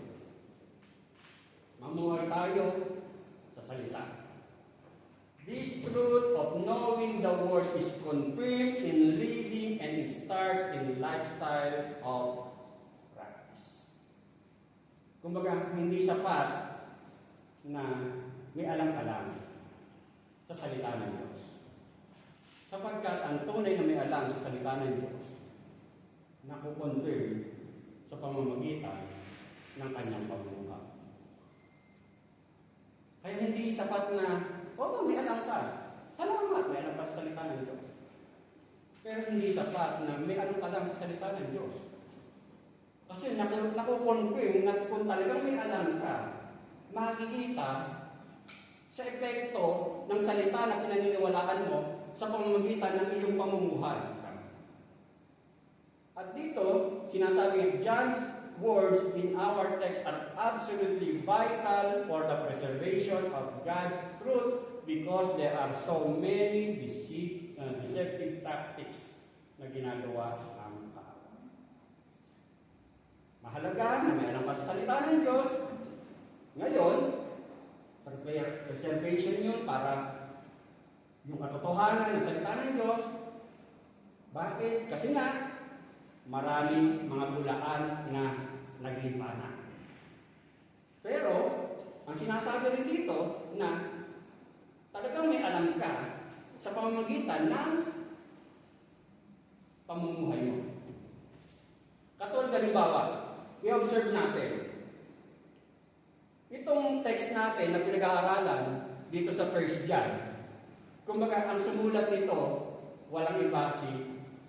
Mamuhay tayo sa salita. This truth of knowing the word is confirmed in living and it starts in lifestyle of practice. Kumbaga, hindi sapat na may alam ka lang sa salita ng Diyos. Sapagkat ang tunay na may alam sa salita ng Diyos, nakukonfirm sa pamamagitan ng kanyang pamumuhay. Kaya hindi sapat na, may alam ka. Salamat, may alam ka sa salita ng Diyos. Pero hindi sapat na may alam ka lang sa salita ng Diyos. Kasi nakukonfirm na kung talagang may alam ka, makikita sa epekto ng salita na pinaniniwalaan mo sa pamamagitan ng iyong pamumuhay. At dito, sinasabi, John's words in our text are absolutely vital for the preservation of God's truth because there are so many deceptive tactics na ginagawa ng tao. Mahalaga na may alam ka sa salita ng Diyos. Ngayon, preservation yun para yung katotohanan ng salita ng Diyos. Bakit? Kasi nga, maraming mga bulaan na naglipanan. Pero, ang sinasabi rin dito na talagang may alam ka sa pamamagitan ng pamumuhay mo. Katulad halimbawa, i-observe natin. Itong text natin na pinag-aaralan dito sa 1 John, kumbaga ang sumulat nito, walang iba si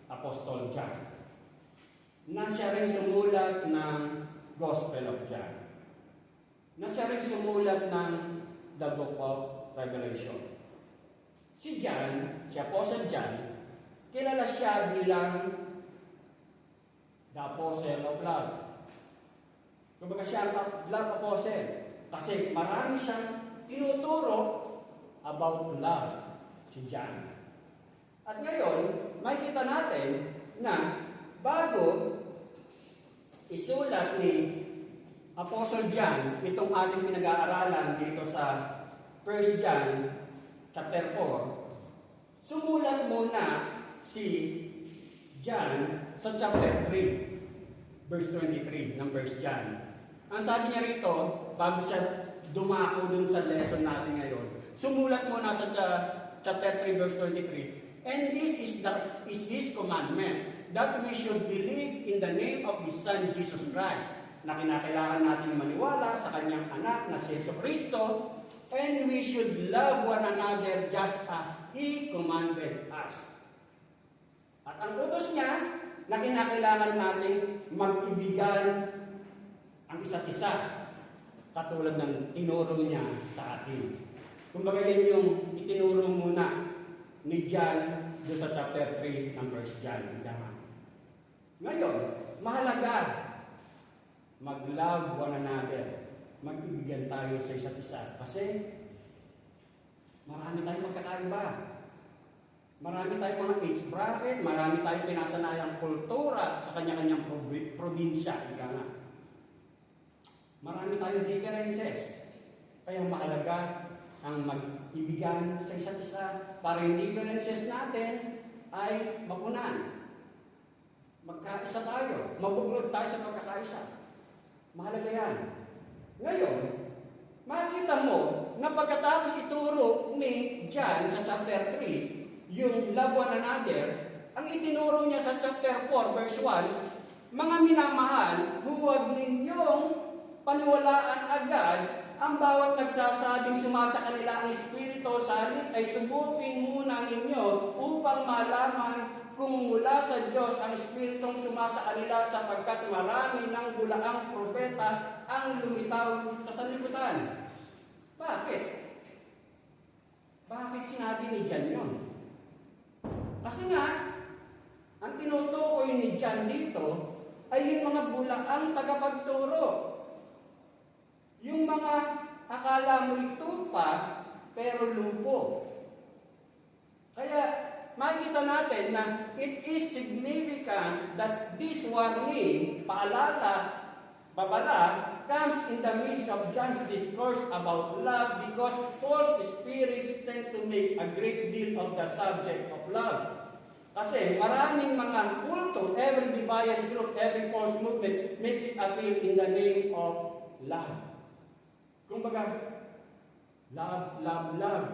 Apostol John, na siya rin sumulat ng Gospel of John, na siya rin sumulat ng the Book of Revelation. Si John, si Apostle John, kilala siya bilang the Apostle of Love. Kumbaga siya ang love apostle kasi marami siyang tinuturo about love, si John. At ngayon, makikita natin na bago isulat ni Apostle John, itong ating pinag-aaralan dito sa 1 John chapter 4, sumulat muna si John sa chapter 3, verse 23 ng 1 John. Ang sabi niya rito, bago siya dumako dun sa lesson natin ngayon, sumulat muna sa chapter 3, verse 23, and this is His commandment, that we should believe in the name of His Son, Jesus Christ, na kinakailangan natin maniwala sa Kanyang anak na si Jesucristo, and we should love one another just as He commanded us. At ang utos niya, na kinakailangan natin mag-ibigan ang isa't isa, katulad ng tinuro niya sa atin. Kumbaga yun yung itinuro muna ni John doon sa chapter 3 ng 1 John. Ngayon, mahalaga mag-love one another. Mag-ibigan tayo sa isa't isa. Kasi marami tayong magkakaiba. Marami tayong mga age bracket, marami tayong pinasanayang kultura sa kanya-kanyang probinsya. Ika nga. Marami tayong differences. Kaya mahalaga ang mag-ibigan sa isa't isa para yung differences natin ay mapunan. Magkaisa tayo. Mabuklod tayo sa pagkakaisa. Mahalaga yan. Ngayon, makikita mo na pagkatapos ituro ni John sa chapter 3, yung love one another, ang itinuro niya sa chapter 4, verse 1, mga minamahal, huwag ninyong paniwalaan agad ang bawat nagsasabing sumasa kanila ang Espiritu, sa halip ay subukin muna ninyo upang malaman kung mula sa Diyos ang Espiritong sumasa kanila, sapagkat marami ng bulaang propeta ang lumitaw sa sanlibutan. Bakit? Bakit sinabi ni John yun? Kasi nga, ang tinutukoy ni John dito ay yung mga bulaang tagapagturo. Yung mga akala mo'y tupa, pero lupo. Kaya, makikita natin na it is significant that this warning, paalala, babala, comes in the midst of John's discourse about love, because false spirits tend to make a great deal of the subject of love. Kasi maraming mga kulto, every divine group, every false movement makes it appear in the name of love. Kumbaga, love, love, love.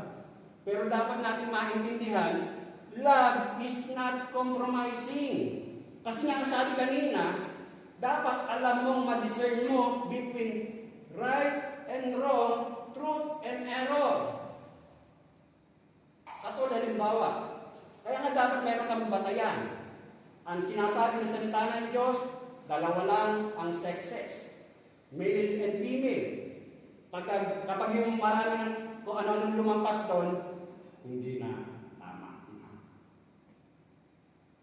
Pero dapat natin maintindihan, love is not compromising. Kasi nga sabi kanina, dapat alam mong ma-discern mo between right and wrong, truth and error. Katulad halimbawa, kaya nga dapat meron kami batayan. Ang sinasabi ng salita ng Diyos, dalawa lang ang sexes, males and female. Kapag yung marami ng kung ano-anong lumampas doon, hindi na tama.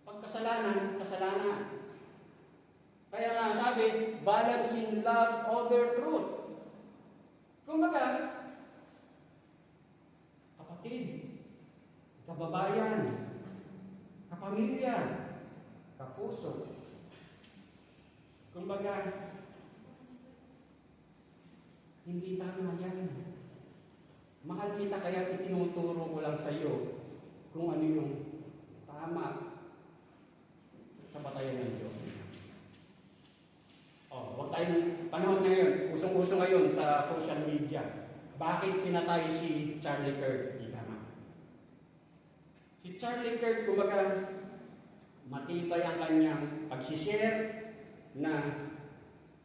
Pagkasalanan, kasalanan. Kaya nga sabi, balancing love over truth. Kumbaga, kapatid, kababayan, kapamilya, kapuso. Kumbaga, hindi tama yan. Mahal kita, kaya itinuturo ko lang sa iyo kung ano yung tama sa batayan ng Diyos. Huwag tayong panahon ngayon, usong-uso ngayon sa social media. Bakit pinatay si Charlie Kirk? Si Charlie Kirk, kumbaga, matibay ang kanyang pag-share na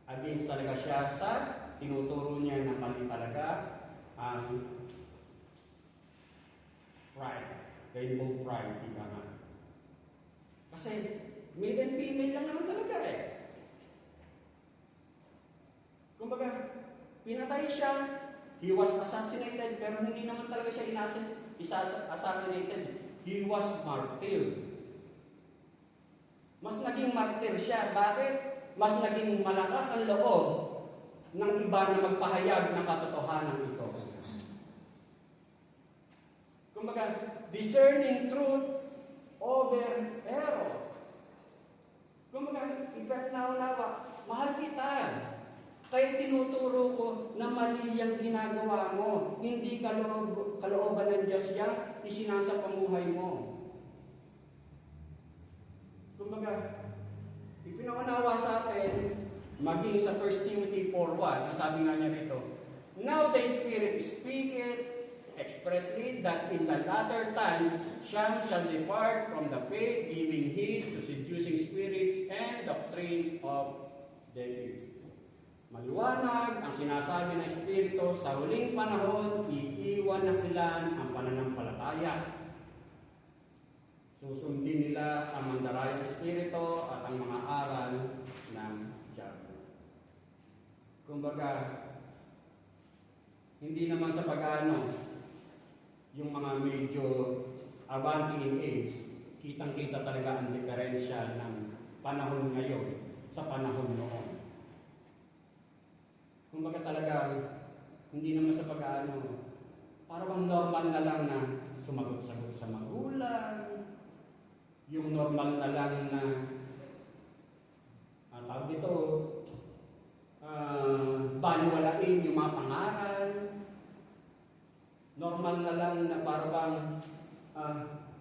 against talaga siya sa tinuturo niya na mali talaga ang pride, rainbow pride, ika nga. Kasi male and female lang naman talaga eh. Kumbaga, pinatay siya, he was assassinated, pero hindi naman talaga siya assassinated. He was martyred. Mas naging martyr siya. Bakit? Mas naging malakas ang loob ng iba na magpahayag ng katotohanan ito. Kumbaga, discerning truth over error. Kumbaga, ipanaw-nawa, mahal kita. Kaya tinuturo ko na mali yung ginagawa mo. Hindi kalooban ng Diyos yan, isinasapamuhay mo. Kumbaga, ipinaunawa sa atin, maging sa 1 Timothy 4:1, sabi nga niya rito, now the Spirit speaketh expressly that in the latter times some shall depart from the faith, giving heed to seducing spirits and doctrine of devils. Maliwanag ang sinasabi ng Espiritu, sa huling panahon, iiwan ng ilan ang pananampalataya. Susundin nila ang mandarayang Espiritu at ang mga aral ng diablo. Kumbaga, hindi naman sa pag-ano, yung mga medyo abante in age, kitang-kita talaga ang diferensya ng panahon ngayon sa panahon noon. Kumbaga talaga, hindi naman sa pag-ano, parang normal na lang na sumagot-sagot sa magulang, yung normal na lang na tawag dito, baliwalain yung mga pangaral. Normal na lang na parang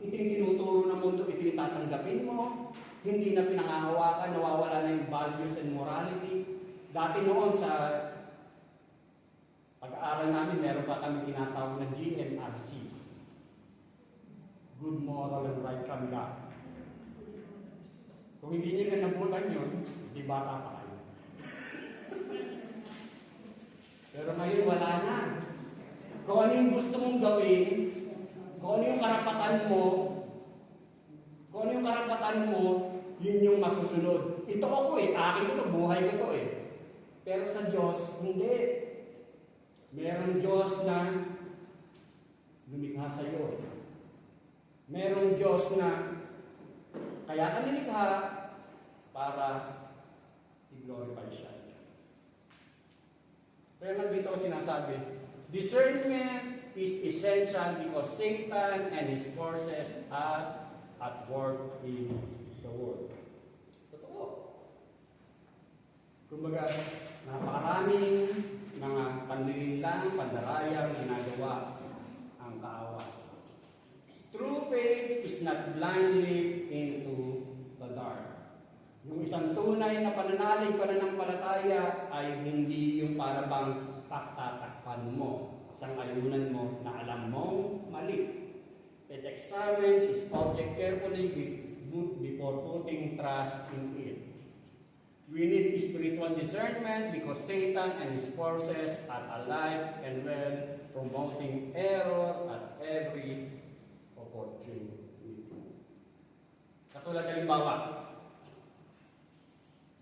ito yung tinuturo ng mundo, ito yung tatanggapin mo. Hindi na pinangahawakan, nawawala na yung values and morality. Dati noon sa pag-aaral namin, meron pa kami tinatawag na GMRC. Good Moral and Right Conduct. Kung hindi nyo na nabutan yun, di bata pa kayo. Pero ngayon wala na. Kung ano yung gusto mong gawin, kung ano yung karapatan mo, yun yung masusunod. Ito ako akin ko to, buhay ko to Pero sa Diyos, hindi. Merong Diyos na lumikha sa iyo. Merong Diyos na kaya ka nilikha para i-glorify siya. Kaya nga dito ako sinasabi, discernment is essential because Satan and his forces are at work in the world. Totoo. Kumbaga, napakaraming mga panlilinlang, pandarayang ginagawa ang kaawa. True faith is not blindly into the dark. Yung isang tunay na pananampalataya ay hindi yung para bang taktatakpan mo, sang-ayunan mo na alam mo mali. It examines its object carefully before putting trust in it. We need spiritual discernment because Satan and his forces are alive and well, promoting error at every opportunity. Katulad halimbawa,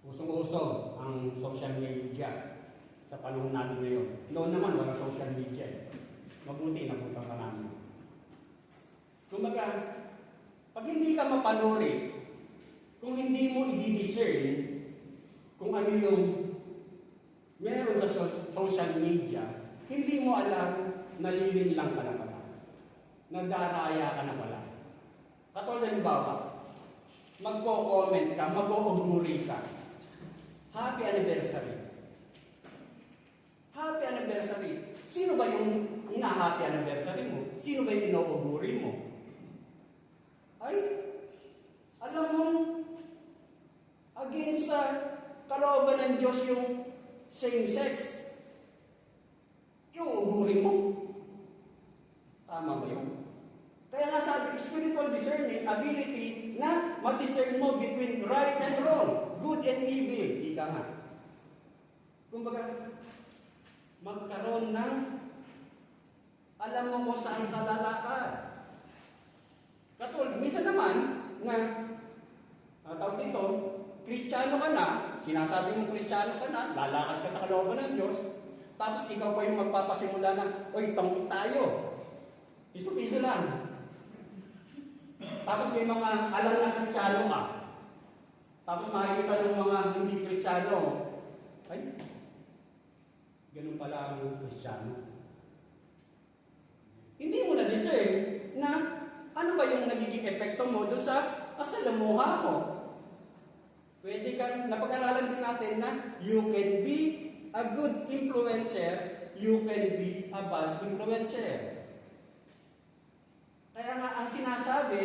usong-uso ang social media sa panahon natin ngayon. Noon naman, wala social media. Mabuti na punta pa namin. Kumbaga, pag hindi ka mapanuri, kung hindi mo i-discern kung ano yung meron sa social media, hindi mo alam, nalilin lang ka na pala. Nadaraya ka na pala. Katulad halimbawa, magko-comment ka, mag-o-auguri ka. Happy anniversary. Happy anniversary. Sino ba yung ina-happy anniversary mo? Sino ba yung ino-auguri mo? Ay, alam mo, against sa kalooban ng Diyos yung same-sex. Yung auguri mo. Tama ba yun? Kaya nga sabi, spiritual discerning, ability na ma-discern mo between right and wrong, good and evil. Ika nga. Kumbaga, magkaroon ng alam mo kung saan ka lalakad. Katulad, minsan naman na tawag dito, Kristiyano ka na, sinasabi mong Kristiyano ka na, lalakad ka sa kalooban ng Diyos, tapos ikaw pa yung magpapasimula na, oy, tangkit tayo. Piso-piso lang. Tapos may mga alam na Kristiyano ka. Tapos makikita ng mga hindi Kristiyano. Ay, ganun pala ang Kristiyano. Hindi mo na-discern na ano ba yung nagiging epekto mo doon sa kasalamuha mo. Pwede kang, napag-aralan din natin na you can be a good influencer, you can be a bad influencer. Kaya nga ang sinasabi,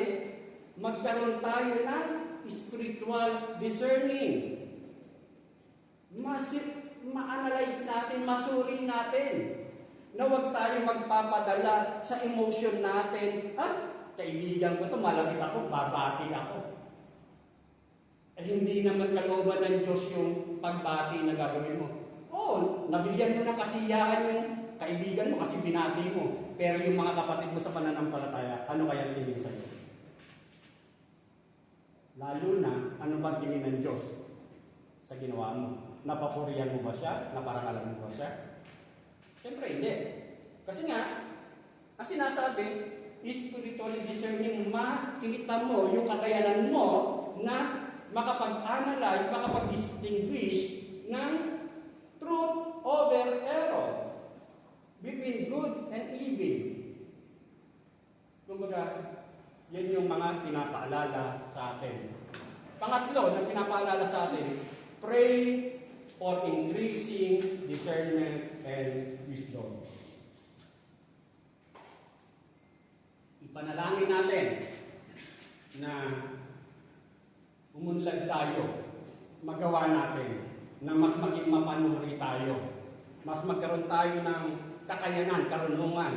magkaroon tayo ng spiritual discerning. Ma-analyze natin, masuri natin, na huwag tayo magpapadala sa emotion natin. Kaibigan ko to, malapit ako, babati ako. Hindi naman kalooban ng Diyos yung pagbati na gagawin mo. Nabigyan mo ng kasiyahan yung kaibigan mo kasi binati mo. Pero yung mga kapatid mo sa pananampalataya, ano kaya tingin sa'yo? Lalo na, ano bang tingin ng Diyos sa ginawa mo? Napapurihan mo ba siya? Naparangalan mo ba siya? Siyempre hindi. Kasi nga, ang sinasabi, spiritually discerning, makikita mo yung kakayanan mo na makapag-analyze, makapag-distinguish ng truth over error, between good and evil. Kumbaga, yan yung mga pinapaalala sa atin. Pangatlo na pinapaalala sa atin, pray for increasing discernment and wisdom. Ipanalangin natin na umunlad tayo, magawa natin na mas maging mapanuri tayo, mas magkaroon tayo ng kakayanan, karunungan,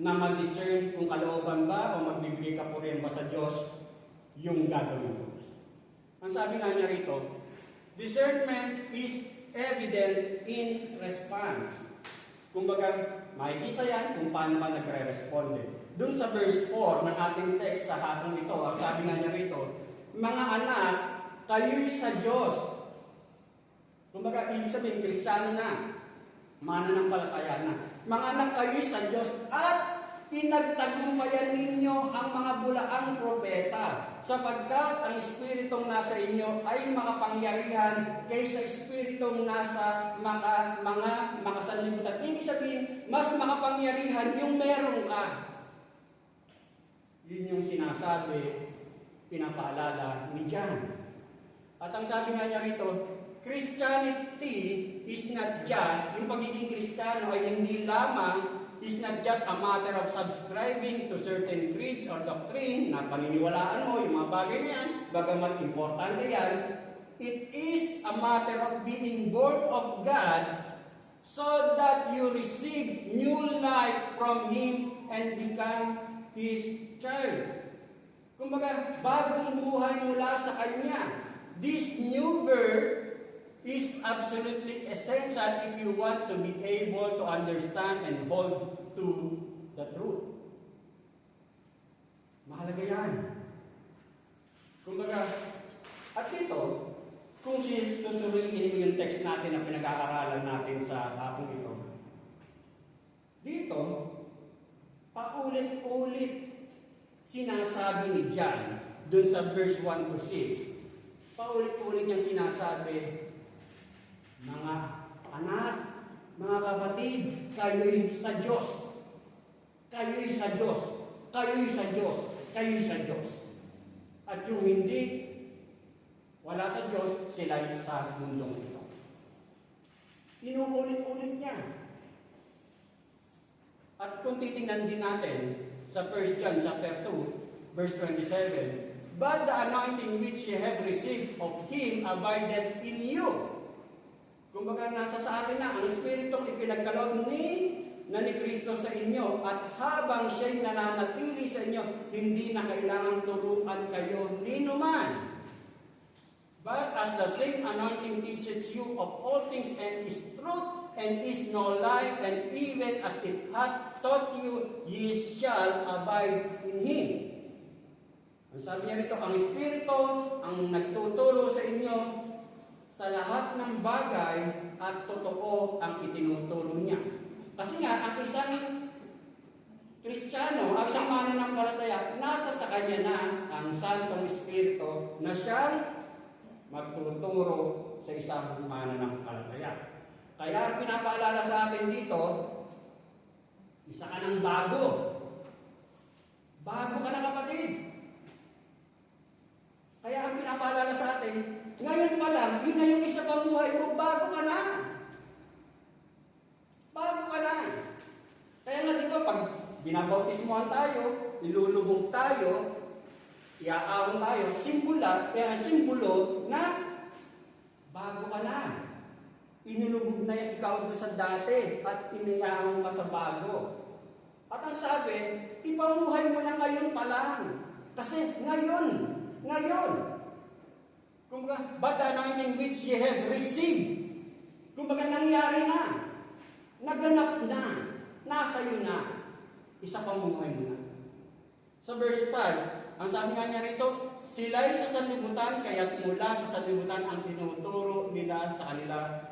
na ma-discern kung kalooban ba o magbibigay kapurihan ba sa Diyos yung gagawin ko. Ang sabi nga niya rito, discernment is evident in response. Kumbaga, makikita yan kung paano ka nagre-responde. Doon sa verse 4 ng ating text sa hapong ito, ang sabi nga niya rito, mga anak, kayo'y sa Diyos. Kumbaga, ibig sabihin, Kristiyano na, mananampalataya na. Mga anak, kayo'y sa Diyos at pinagtagumpayan ninyo ang mga bulaang propeta, sapagkat ang Espiritong nasa inyo ay makapangyarihan kaysa Espiritong nasa mga makasanlibutan. Ibig sabihin, mas makapangyarihan yung meron ka. Yun yung sinasabi, pinapaalala ni John. At ang sabi nga niya rito, Christianity is not just, yung pagiging Kristiyano ay hindi lamang, is not just a matter of subscribing to certain creeds or doctrine na paniniwalaan mo, yung mga bagay na yan, bagamat importante yan. It is a matter of being born of God so that you receive new life from Him and become His child. Kumbaga, bagong buhay mula sa Kanya. This new birth is absolutely essential if you want to be able to understand and hold to the truth. Mahalaga yan. Kumbaga, at dito, kung susuriin mo yung text natin na pinag-aaralan natin sa hapong ito, dito, paulit-ulit sinasabi ni John, dun sa verse 1 to 6, paulit-ulit niyang sinasabi, mga anak, mga kapatid, kayo'y sa Diyos. Kayo'y sa Diyos. Kayo'y sa Diyos. Kayo'y sa Diyos. At yung hindi, wala sa Diyos, sila'y sa mundong ito. Inuulit-ulit niya. At kung titingnan din natin sa 1 John chapter 2, verse 27, but the anointing which ye have received of Him abideth in you. Kumbaga, nasa sa atin na ang Espiritong ipinagkaloob na ni Kristo sa inyo, at habang siya'y nananatili sa inyo, hindi na kailangang turuan kayo nino man. But as the same anointing teaches you of all things and is truth and is no lie, and even as it hath taught you, ye shall abide in Him. Ang sabi niya rito, ang Espiritu ang nagtuturo sa inyo sa lahat ng bagay at totoo ang itinuturo niya. Kasi nga, ang isang Kristiyano, ang isang mananampalataya, nasa sa kanya na ang Santong Espiritu na siyang magtuturo sa isang mananampalataya. Kaya ang pinapaalala sa atin dito, isa ka ng bago. Bago ka na, kapatid. Kaya ang pinapaalala sa atin, ngayon pa lang, yun na yung isa pang buhay mo, bago ka na. binabautismuhan tayo, ilulubog tayo, iaahon tayo, simbolo na bago ka na. Inilubog na ikaw doon sa dati at iniahon ka sa bago. At ang sabi, ipamuhay mo na ngayon pa lang. Kasi ngayon. Kumbaga, but the anointing which ye have received. Kumbaga, nangyari na. Naganap na. Nasa iyo na. Isa pamuhay mo na. Sa verse 5, ang sabi nga niya rito, sila'y sa sanlibutan, kaya't mula sa sanlibutan ang tinuturo nila sa kanila.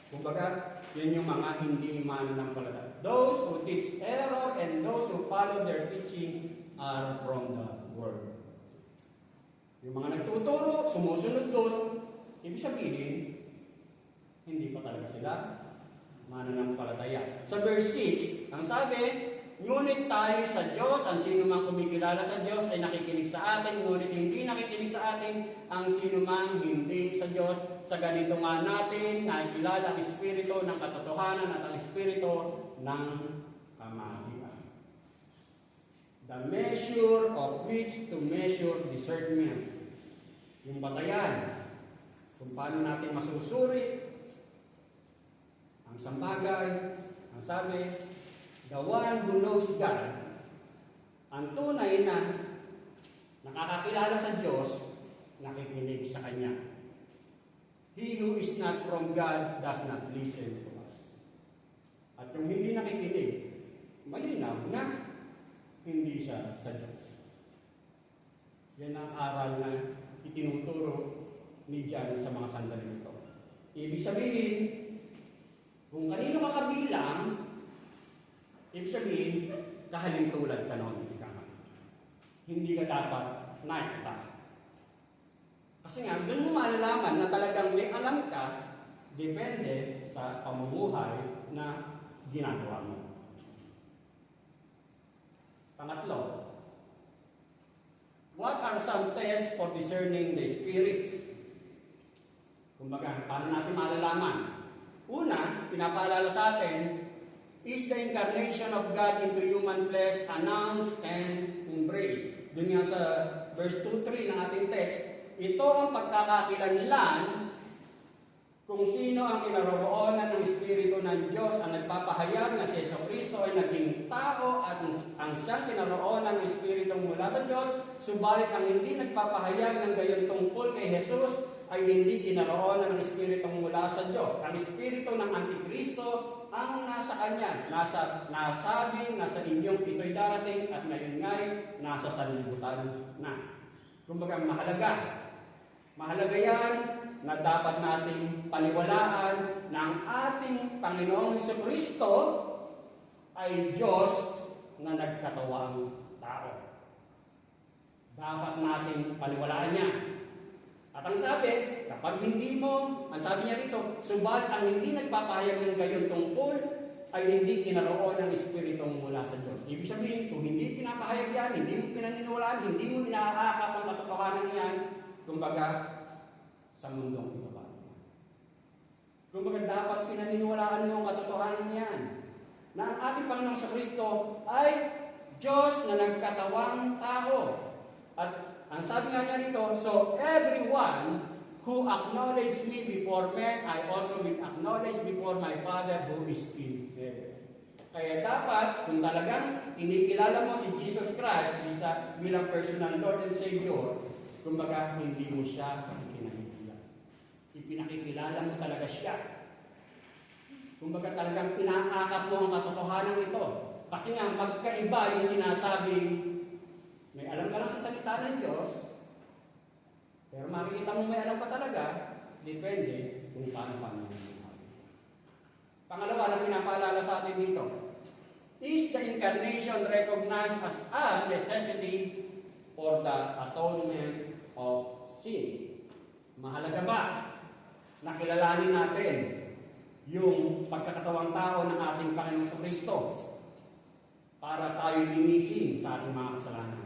Kumbaga, yun yung mga hindi mananampalataya. Those who teach error and those who follow their teaching are from the world. Yung mga nagtuturo, sumusunod doon, ibig sabihin, hindi pa talaga sila mananampalataya. Sa verse 6, ang sabi, ngunit tayo sa Diyos, ang sino mang kumikilala sa Diyos ay nakikinig sa atin, ngunit hindi nakikinig sa atin, ang sino mang hindi sa Diyos. Sa ganito nga natin, nakikilala ang Espiritu ng katotohanan at ang Espiritu ng kamalian. The measure of which to measure discernment. Yung batayan, kung paano natin masusuri ang isang bagay, ang sabi, the one who knows God, ang tunay na nakakakilala sa Diyos, nakikinig sa Kanya. He who is not from God does not listen to us. At yung hindi nakikinig, malinaw na hindi siya sa Diyos. Yan ang aral na itinuturo ni John sa mga sandali nito. Ibig sabihin, kung kanino ka kabilang, ibig sabihin, kahalintulad ka noon. Hindi ka dapat nakita. Kasi nga, doon mo malalaman na talagang may alam ka, depende sa pamumuhay na ginagawa mo. Pangatlo, what are some tests for discerning the spirits? Kumbaga, paano natin malalaman? Una, pinapaalala sa atin, is the incarnation of God into human flesh announced and embraced. Doon nga sa verse 2-3 ng ating text, ito ang pagkakakilanlan kung sino ang kinaroroonan ng Espiritu ng Diyos ang nagpapahayag na si Jesucristo ay naging tao at ang siyang kinaroonan ng Espiritu mula sa Diyos, subalit ang hindi nagpapahayag ng gayon tungkol kay Jesus ay hindi kinaroonan ng Espiritu mula sa Diyos. Ang Espiritu ng Antikristo ang nasa Kanya, nasabing nasa inyong ito'y darating at ngayon nga'y nasa sanlibutan na. Kumbaga, mahalaga yan na dapat nating paniwalaan na ang ating Panginoong Jesucristo ay Diyos na nagkatawang tao. Dapat nating paniwalaan niya. At ang sabi, kapag hindi mo, ang sabi niya rito, subalit ang hindi nagpapahayag ng gayon tungkol ay hindi kinaroon ng Espiritu mula sa Diyos. Ibig sabihin, kung hindi pinapahayag yan, hindi mo pinaniniwalaan, hindi mo inaakap ang katotohanan yan, kumbaga, sa mundong ito ba? Kumbaga, dapat pinaniniwalaan mo ang katotohanan yan, na ang ating Panginoong Jesucristo ay Diyos na nagkatawang tao. At ang sabi nga niya rito, so everyone who acknowledge me before men, I also will acknowledge before my Father who is in heaven. Kaya dapat, kung talagang inikilala mo si Jesus Christ bilang personal Lord and Savior, kumbaga, hindi mo siya ipinakikilala mo talaga siya. Kumbaga talagang inaakap mo ang katotohanan ito. Kasi nga, magkaiba yung sinasabing, may alam ka lang sa salita ng Diyos, pero makikita mo may alam pa talaga, depende kung paano mo. Pangalawa na pinapaalala sa atin dito, is the incarnation recognized as a necessity for the atonement of sin? Mahalaga ba? Nakilalanin natin yung pagkakatawang tao ng ating Panginoong Jesucristo para tayo linisin sa ating mga kasalanan.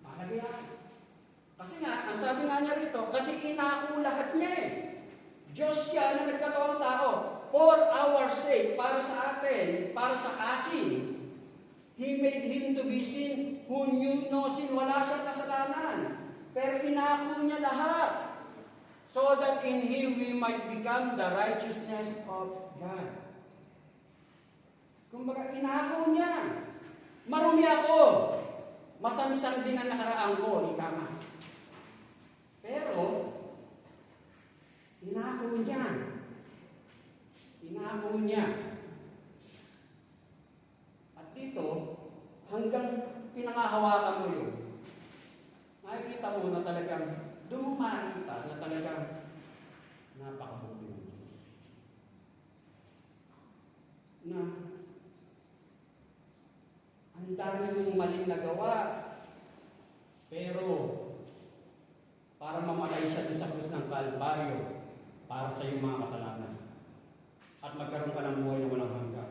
Mahalaga yan. Kasi nga, ang sabi nga niya rito, kasi inako lahat niya eh. Diyos siya na nagkatawang tao for our sake, para sa atin, para sa akin. He made him to be sin who knew no sin. Wala siyang kasalanan. Pero inako niya lahat. So that in him we might become the righteousness of God. Kumbaga, inako niya. Marumi ako. Masansang din ang nakaraan ko, ika nga. Pero, inako niya. Inako niya. At dito, hanggang pinangahawakan mo yun, makikita mo na talagang, doon mo makikita na talagang napakabuti ng Diyos. Na, ang dami mong maling nagawa, pero, para mamatay siya doon sa krus ng Kalbaryo, para sa iyong mga kasalanan. At magkaroon ka ng buhay na walang hanggan.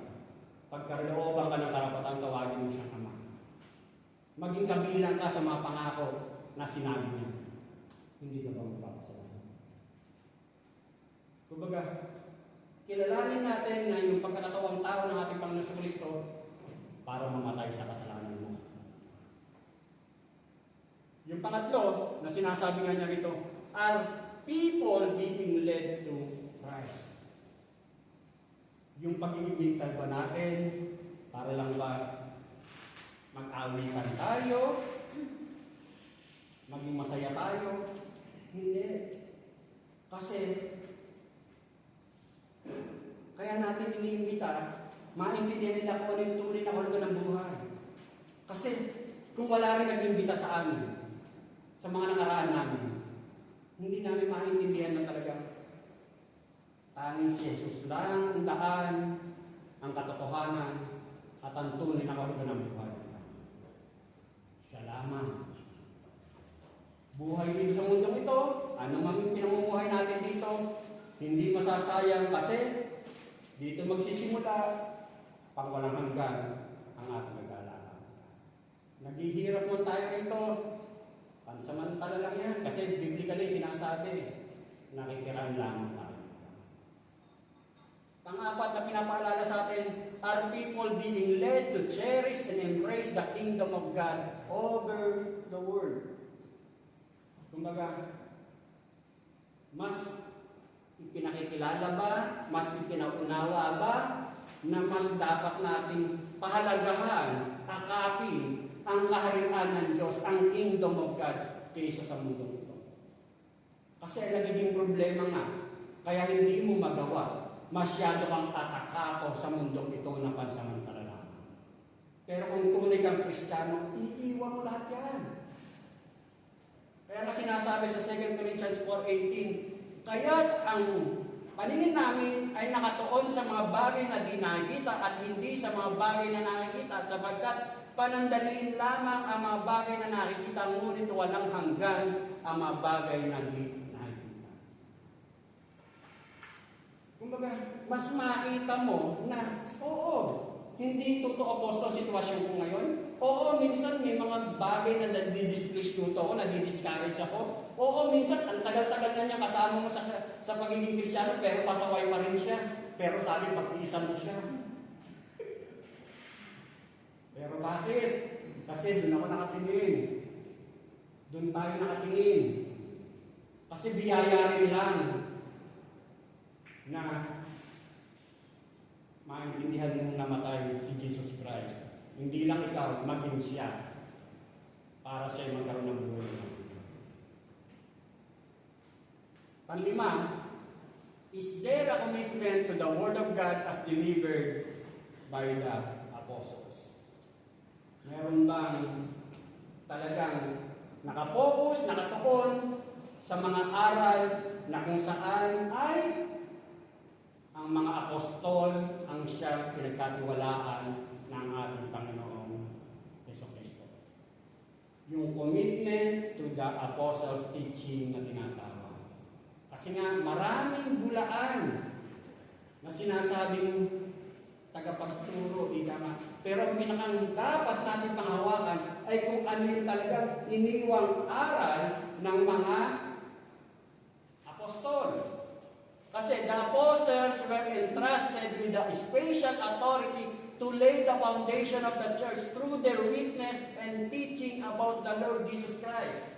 Pagkalooban ka ng karapatang tawagin mo siyang Ama. Maging kabilang ka sa mga pangako na sinabi niya. Hindi ka ba magpapasalamat? Kumbaga, kilalanin natin na yung pagkakatawang tao ng ating Panginoon Kristo para mamatay sa kasalanan mo. Yung pangatlo na sinasabi nga niya rito, are people being led to Christ. Yung pag-iibigay ba natin, para lang ba mag-awitan tayo, maging masaya tayo? Hindi. Kasi, kaya natin iniimbita, maintindihan nila kung ano yung tunay na kahulugan ng buhay. Kasi, kung wala rin nag-imbita sa amin, sa mga nakaraan namin, hindi namin maintindihan na talaga tanging si Jesus lang ang daan, ang katotohanan, at ang tunay na kahulugan ng buhay. Siya lamang. Buhay dito sa mundong ito, ano mang pinamumuhay natin dito, hindi masasayang kasi dito magsisimula pang walang hanggan ang ating nag-aalala. Naghihirap mo tayo rito, pansamantala lang yan, kasi biblically sinasabi, nakikiraan lamang tayo. Pang-apat na pinapaalala sa atin, are people being led to cherish and embrace the kingdom of God over the world. Kumbaga, mas ipinakikilala ba, mas ipinaunawa ba, na mas dapat nating pahalagahan, akapin ang kaharian ng Diyos, ang kingdom of God, kaysa sa mundo ito. Kasi nagiging problema nga, kaya hindi mo magawa. Masyado kang atakato sa mundong ito na pansamantala lang. Pero kung tunay kang Kristiyano, iiwan mo lahat yan. Kaya nga sinasabi sa 2 Corinthians 4:18, kaya't ang paningin namin ay nakatuon sa mga bagay na di nakikita at hindi sa mga bagay na nakikita, sapagkat panandaliin lamang ang mga bagay na nakikita, ngunit walang hanggan ang mga bagay na di nakikita. Kumbaga, mas makita mo na, oo, hindi totoo po sa sitwasyon ko ngayon. Oo, minsan may mga bagay na nadi-displace ko ako, nadi-discourage ako. Oo, minsan ang tagal-tagal na niya kasama mo sa pagiging Kristiyano, pero pasaway pa rin siya. Pero sabi, pag-iisan mo siya. Pero bakit? Kasi doon ako nakatingin. Doon tayo nakatingin. Kasi biyaya rin lang na maintindihan mong namatay si Jesus Christ. Hindi lang ikaw, maging siya para siya magkaroon ng buhay. Panlima, is there a commitment to the Word of God as delivered by the apostles? Meron bang talagang nakapokus, nakatuon sa mga aral na kung saan ay ang mga apostol ang siyang pinagkatiwalaan ng ating Panginoong Jesucristo? Yung commitment to the apostles' teaching na tinatawag. Kasi nga, maraming bulaan na sinasabing tagapagturo, ika nga. Pero ang pinakang dapat natin panghawakan ay kung ano yung talagang iniwang aral ng mga apostol. Kasi the apostles were entrusted with the special authority to lay the foundation of the church through their witness and teaching about the Lord Jesus Christ.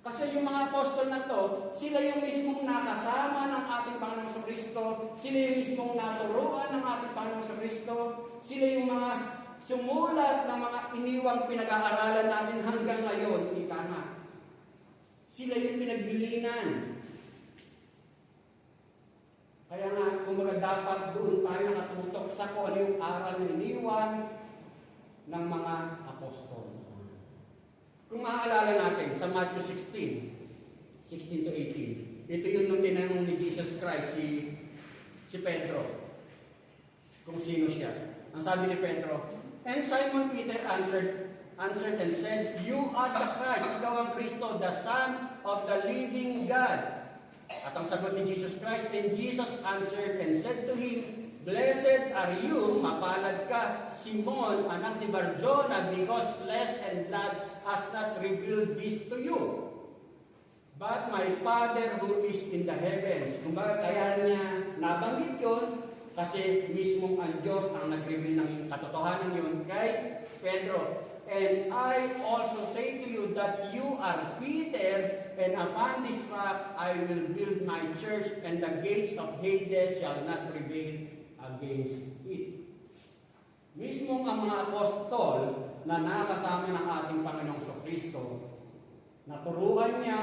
Kasi yung mga apostol na to, sila yung mismong nakasama ng ating Panginoong Jesucristo, sila yung mismong naturuan ng ating Panginoong Jesucristo, sila yung mga sumulat ng mga iniwang pinag-aaralan natin hanggang ngayon, ika nga. Sila yung pinagbilinan. Kaya nga, kumbaga dapat doon tayo nakatutok sa kung ano yung aral na iniwan ng mga apostol. Kung maaalala natin sa Matthew 16 to 18, ito yung nung tinanong ni Jesus Christ si Pedro kung sino siya. Ang sabi ni Pedro, and Simon Peter answered and said, "You are the Christ, ikaw ang Kristo, the Son of the living God." At ang sagot ni Jesus Christ, and Jesus answered and said to him, "Blessed are you, mapalad ka, Simon, anak ni Barjona, because flesh and blood has not revealed this to you, but my Father who is in the heavens." Kumbaga, kaya niya nabanggit yun, kasi mismong ang Diyos ang nag-reveal ng katotohanan yun kay Pedro. And I also say to you that you are Peter, and upon this rock I will build my church, and the gates of Hades shall not prevail against it. Mismong ang mga apostol na nakasama ng ating Panginoong Jesucristo, naturuan niya,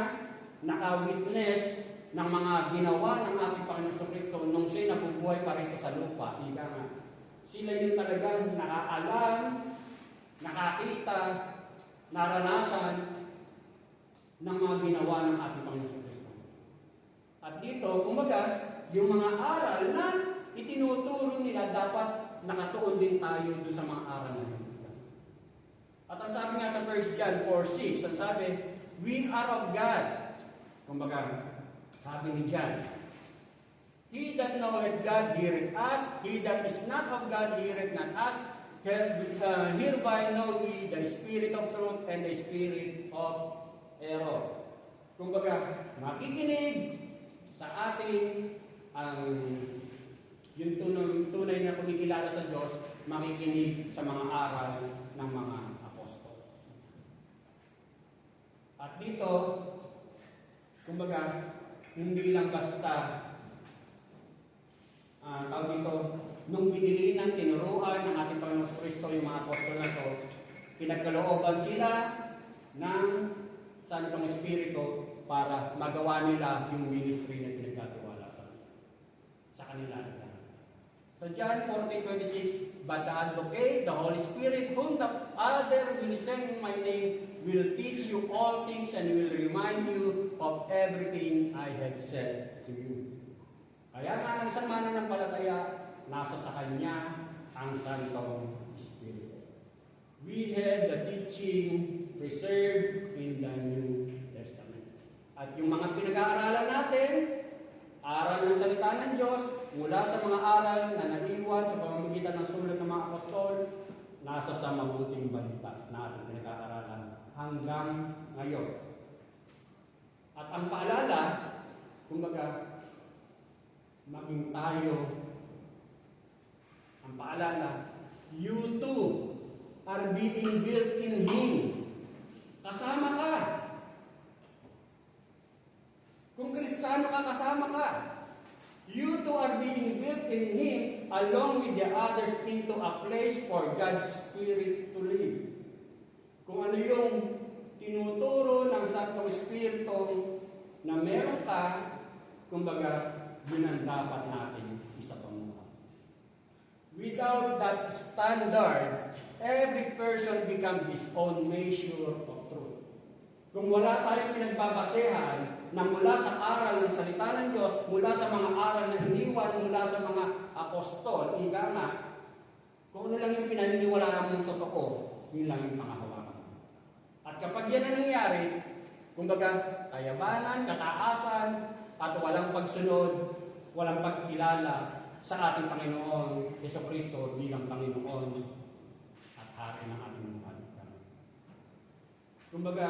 naka-witness ng mga ginawa ng ating Panginoong Jesucristo nung siya'y nabubuhay pa rito sa lupa. Ika nga, sila yung talagang nakaalam, nakakita, naranasan ng mga ginawa ng ating Panginoong Jesucristo. At dito, kumbaga, yung mga aral na itinuturo nila, dapat nakatuon din tayo doon sa mga aral na yun. At ang sabi nga sa 1 John 4:6, ang sabi, we are of God. Kumbaga, sabi ni John, he that knoweth God heareth us, he that is not of God heareth not us. Hereby know we the spirit of truth and the spirit of error. Kumbaga, makikinig sa atin ang yung tunay na kumikilala sa Diyos, makikinig sa mga aral ng mga apostol. At dito, kumbaga, hindi lang basta tawag dito, nung binilinan, tinuruan ng ating Panginoong Kristo yung mga apostol na to, pinagkalooban sila ng Santong Espiritu para magawa nila yung ministry na pinagkatiwala sa kanila. So John 14:26, but the Advocate, the Holy Spirit, whom the Father will send in my name, will teach you all things and will remind you of everything I have said to you. Kaya nga ang isang mananampalataya, nasa sa Kanya ang Santong Espiritu. We have the teaching preserved in the New Testament. At yung mga pinag-aaralan natin, aral ng salita ng Diyos, mula sa mga aral na naiwan sa pamamagitan ng sulat ng mga apostol, nasa sa mabuting balita na ating pinag-aaralan hanggang ngayon. At ang paalala, kumbaga, maging tayo, ang paalala, you too are being built in Him. Kasama ka. Kung Kristiyano ka, kasama ka. You too are being built in Him along with the others into a place for God's Spirit to live. Kung ano yung tinuturo ng Santong Espiritu na meron ka, kumbaga, yun ang dapat natin isapamuha. Without that standard, every person becomes his own measure of truth. Kung wala tayong pinagbabasehan na mula sa aral ng salita ng Diyos, mula sa mga aral na iniwan mula sa mga apostol, ika nga, kung ano lang yung pinaniniwalaan mong totoo, yun lang yung pangahawakan. At kapag yan ang nangyari, kumbaga, kayabanan, kataasan, at walang pagsunod, walang pagkilala sa ating Panginoon Jesucristo bilang Panginoon at Hari ng ating buhay. Kumbaga,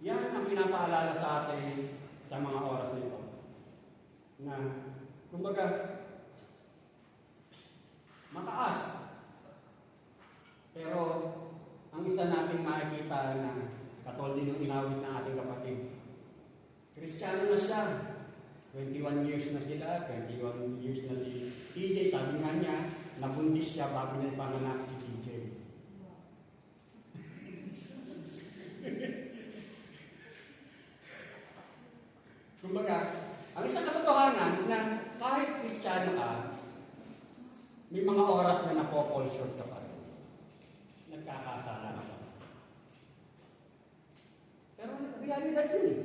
yan ang pinapaalala sa atin sa mga oras nito. Na, kumbaga, mataas makikita na katulad din ng inawit ng ating kapatid. Kristiyano na siya. 21 years na sila, 21 years na si TJ. Sabi nga niya, nabundis siya bago niya panganak si TJ. Kumbaga, ang isang katotohanan na kahit Kristiyano ka, may mga oras na napopol short ka pa rin. Nagkakasala ka pa. Pero realidad yun eh.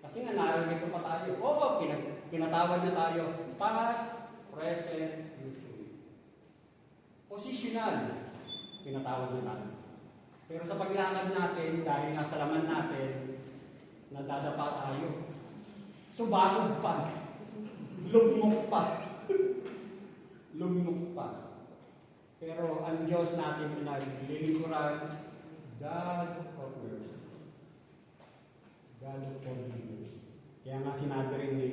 Kasi nga narito pa tayo. Oo, pinatawad na tayo. Past, present, future. Positional, pinatawad na tayo. Pero sa paglakad natin, dahil nasa laman natin, nadadapa tayo. Subasog pa. Lugmok pa. Lugmok pa. Pero ang Diyos natin pinaglilingkuran, God of mercy. God of forgiveness. Kaya nga sinabi rin ni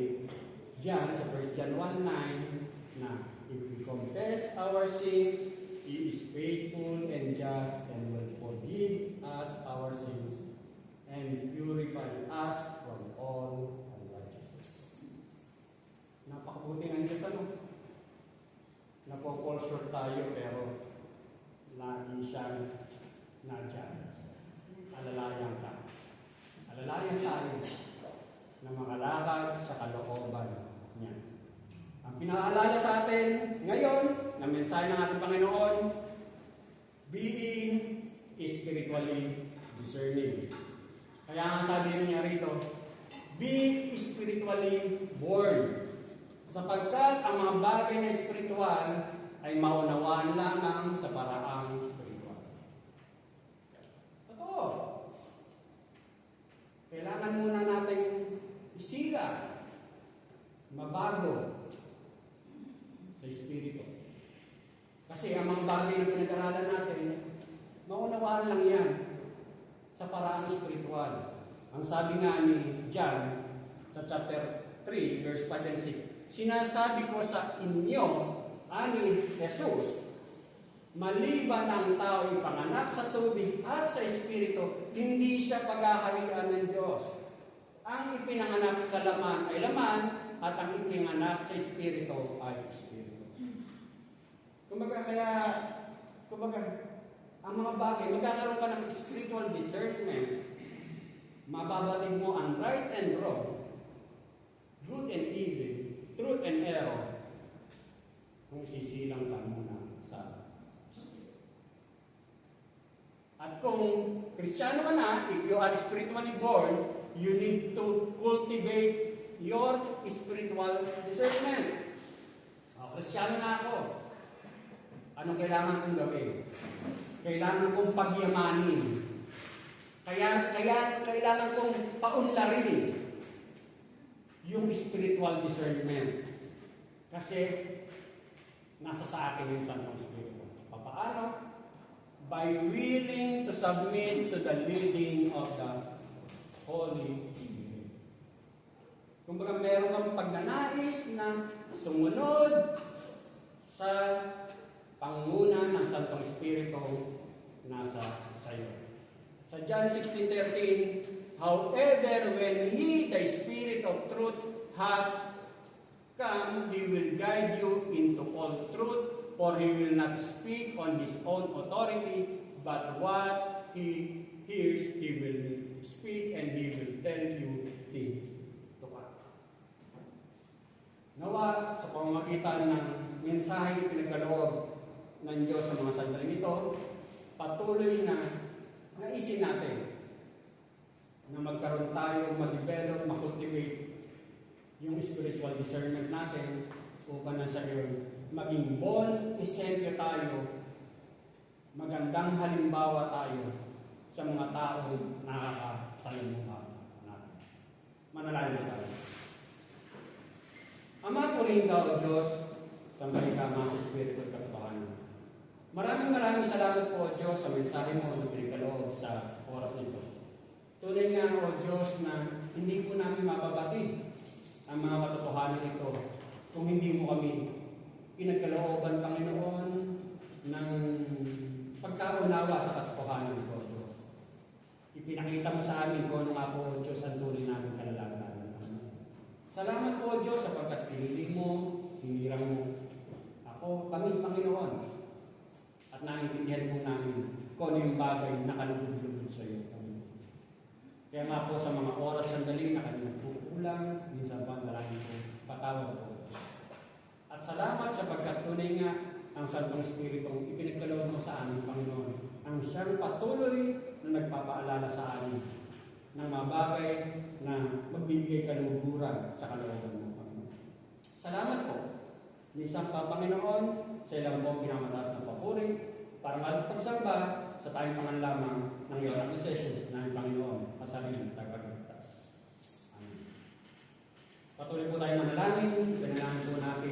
John sa 1 John 1:9 na if we confess our sins, He is faithful and just and will forgive us our sins and purify us from all unrighteousness. Napakabuti ng Diyos, ano? Napopol short tayo pero lagi siyang nadyan. Alalayan tayo. Alalayan tayo na makalakad sa kalooban niya. Ang pinaalala sa atin ngayon, na mensahe ng ating Panginoon, being spiritually discerning. Kaya nga sabi niya rito, be spiritually born. Sapagkat ang mga bagay na spiritual ay maunawaan lamang sa paraang spiritual. Totoo. Kailangan muna nating isila, mabago sa espiritu. Kasi ang mga bagay na pinag-aralan natin, maunawaan lang yan sa paraang spiritual. Ang sabi nga ni John sa chapter 3, verse 5 and 6, sinasabi ko sa inyo, ani Jesus, maliban ang tao'y panganak sa tubig at sa espiritu, hindi siya paghaharian ng Diyos. Ang ipinanganak sa laman ay laman, at ang ipinanganak sa espiritu ay espiritu. Kumbaga, ang mga bagay, magkakaroon ka ng spiritual discernment. Mababalig mo ang right and wrong, good and evil, truth and error, kung sisilang ka muna sa Espiritu. At kung Kristiyano ka na, if you are spiritually born, you need to cultivate your spiritual discernment. Kristiyano na ako. Anong kailangan kong gawin? Kailangan kong pagyamanin. Kaya kailangan kong paunlarin yung spiritual discernment. Kasi nasa sa akin yung Santong Espiritu. Paano? By willing to submit to the leading of the Holy Spirit. Kumbaga meron kang pagnanais na sumunod sa panguna ng Santong Espiritu nasa sayo. Sa John 16:13, however, when He, the Spirit of truth, has come, He will guide you into all truth, for He will not speak on His own authority, but what He hears, He will speak, and He will tell you things to come. Nawa, sa pamamagitan ng mensahe pinagkaloob ng Diyos sa mga sandaling ito, patuloy na naisin natin na magkaroon tayo, ma-develop, ma-cultivate yung spiritual discernment natin upang na sa iyo maging bon exemplo tayo, magandang halimbawa tayo sa mga taong nakakasalamuha natin. Manalangin tayo. Ama ko rin ka, O Diyos, sa malikama sa Espiritu at katotohanan. Maraming salamat po, O Diyos, sa mensahe mo na pinagkaloob sa oras nito. Tunay nga, O Diyos, na hindi po namin mababatid ang mga katotohanan ito kung hindi mo kami pinagkalooban, Panginoon, ng pagkaunawa sa katotohanan ito, O Diyos. naiintindihan po namin kung ano yung bagay na kalugod-lugod sa iyo. Kaya nga po sa mga oras sandali na kami nagkukulang, minsan ba dalangin po, patawad po. At salamat sapagkat tunay nga ang Santong Espiritong ipinagkaloob mo sa amin, Panginoon. Ang siyang patuloy na nagpapaalala sa amin ng mga bagay na magbibigay kaluguran sa kalooban ng Panginoon. Salamat po. Minsan pa, Panginoon, sa ilang po pinamataas ng papuri para magpagsamba sa tayong panganlamang ng iyong accusations ng Panginoon at sariling tagapagligtas. Amen. Patuloy po tayo manalangin. Pinalangin po natin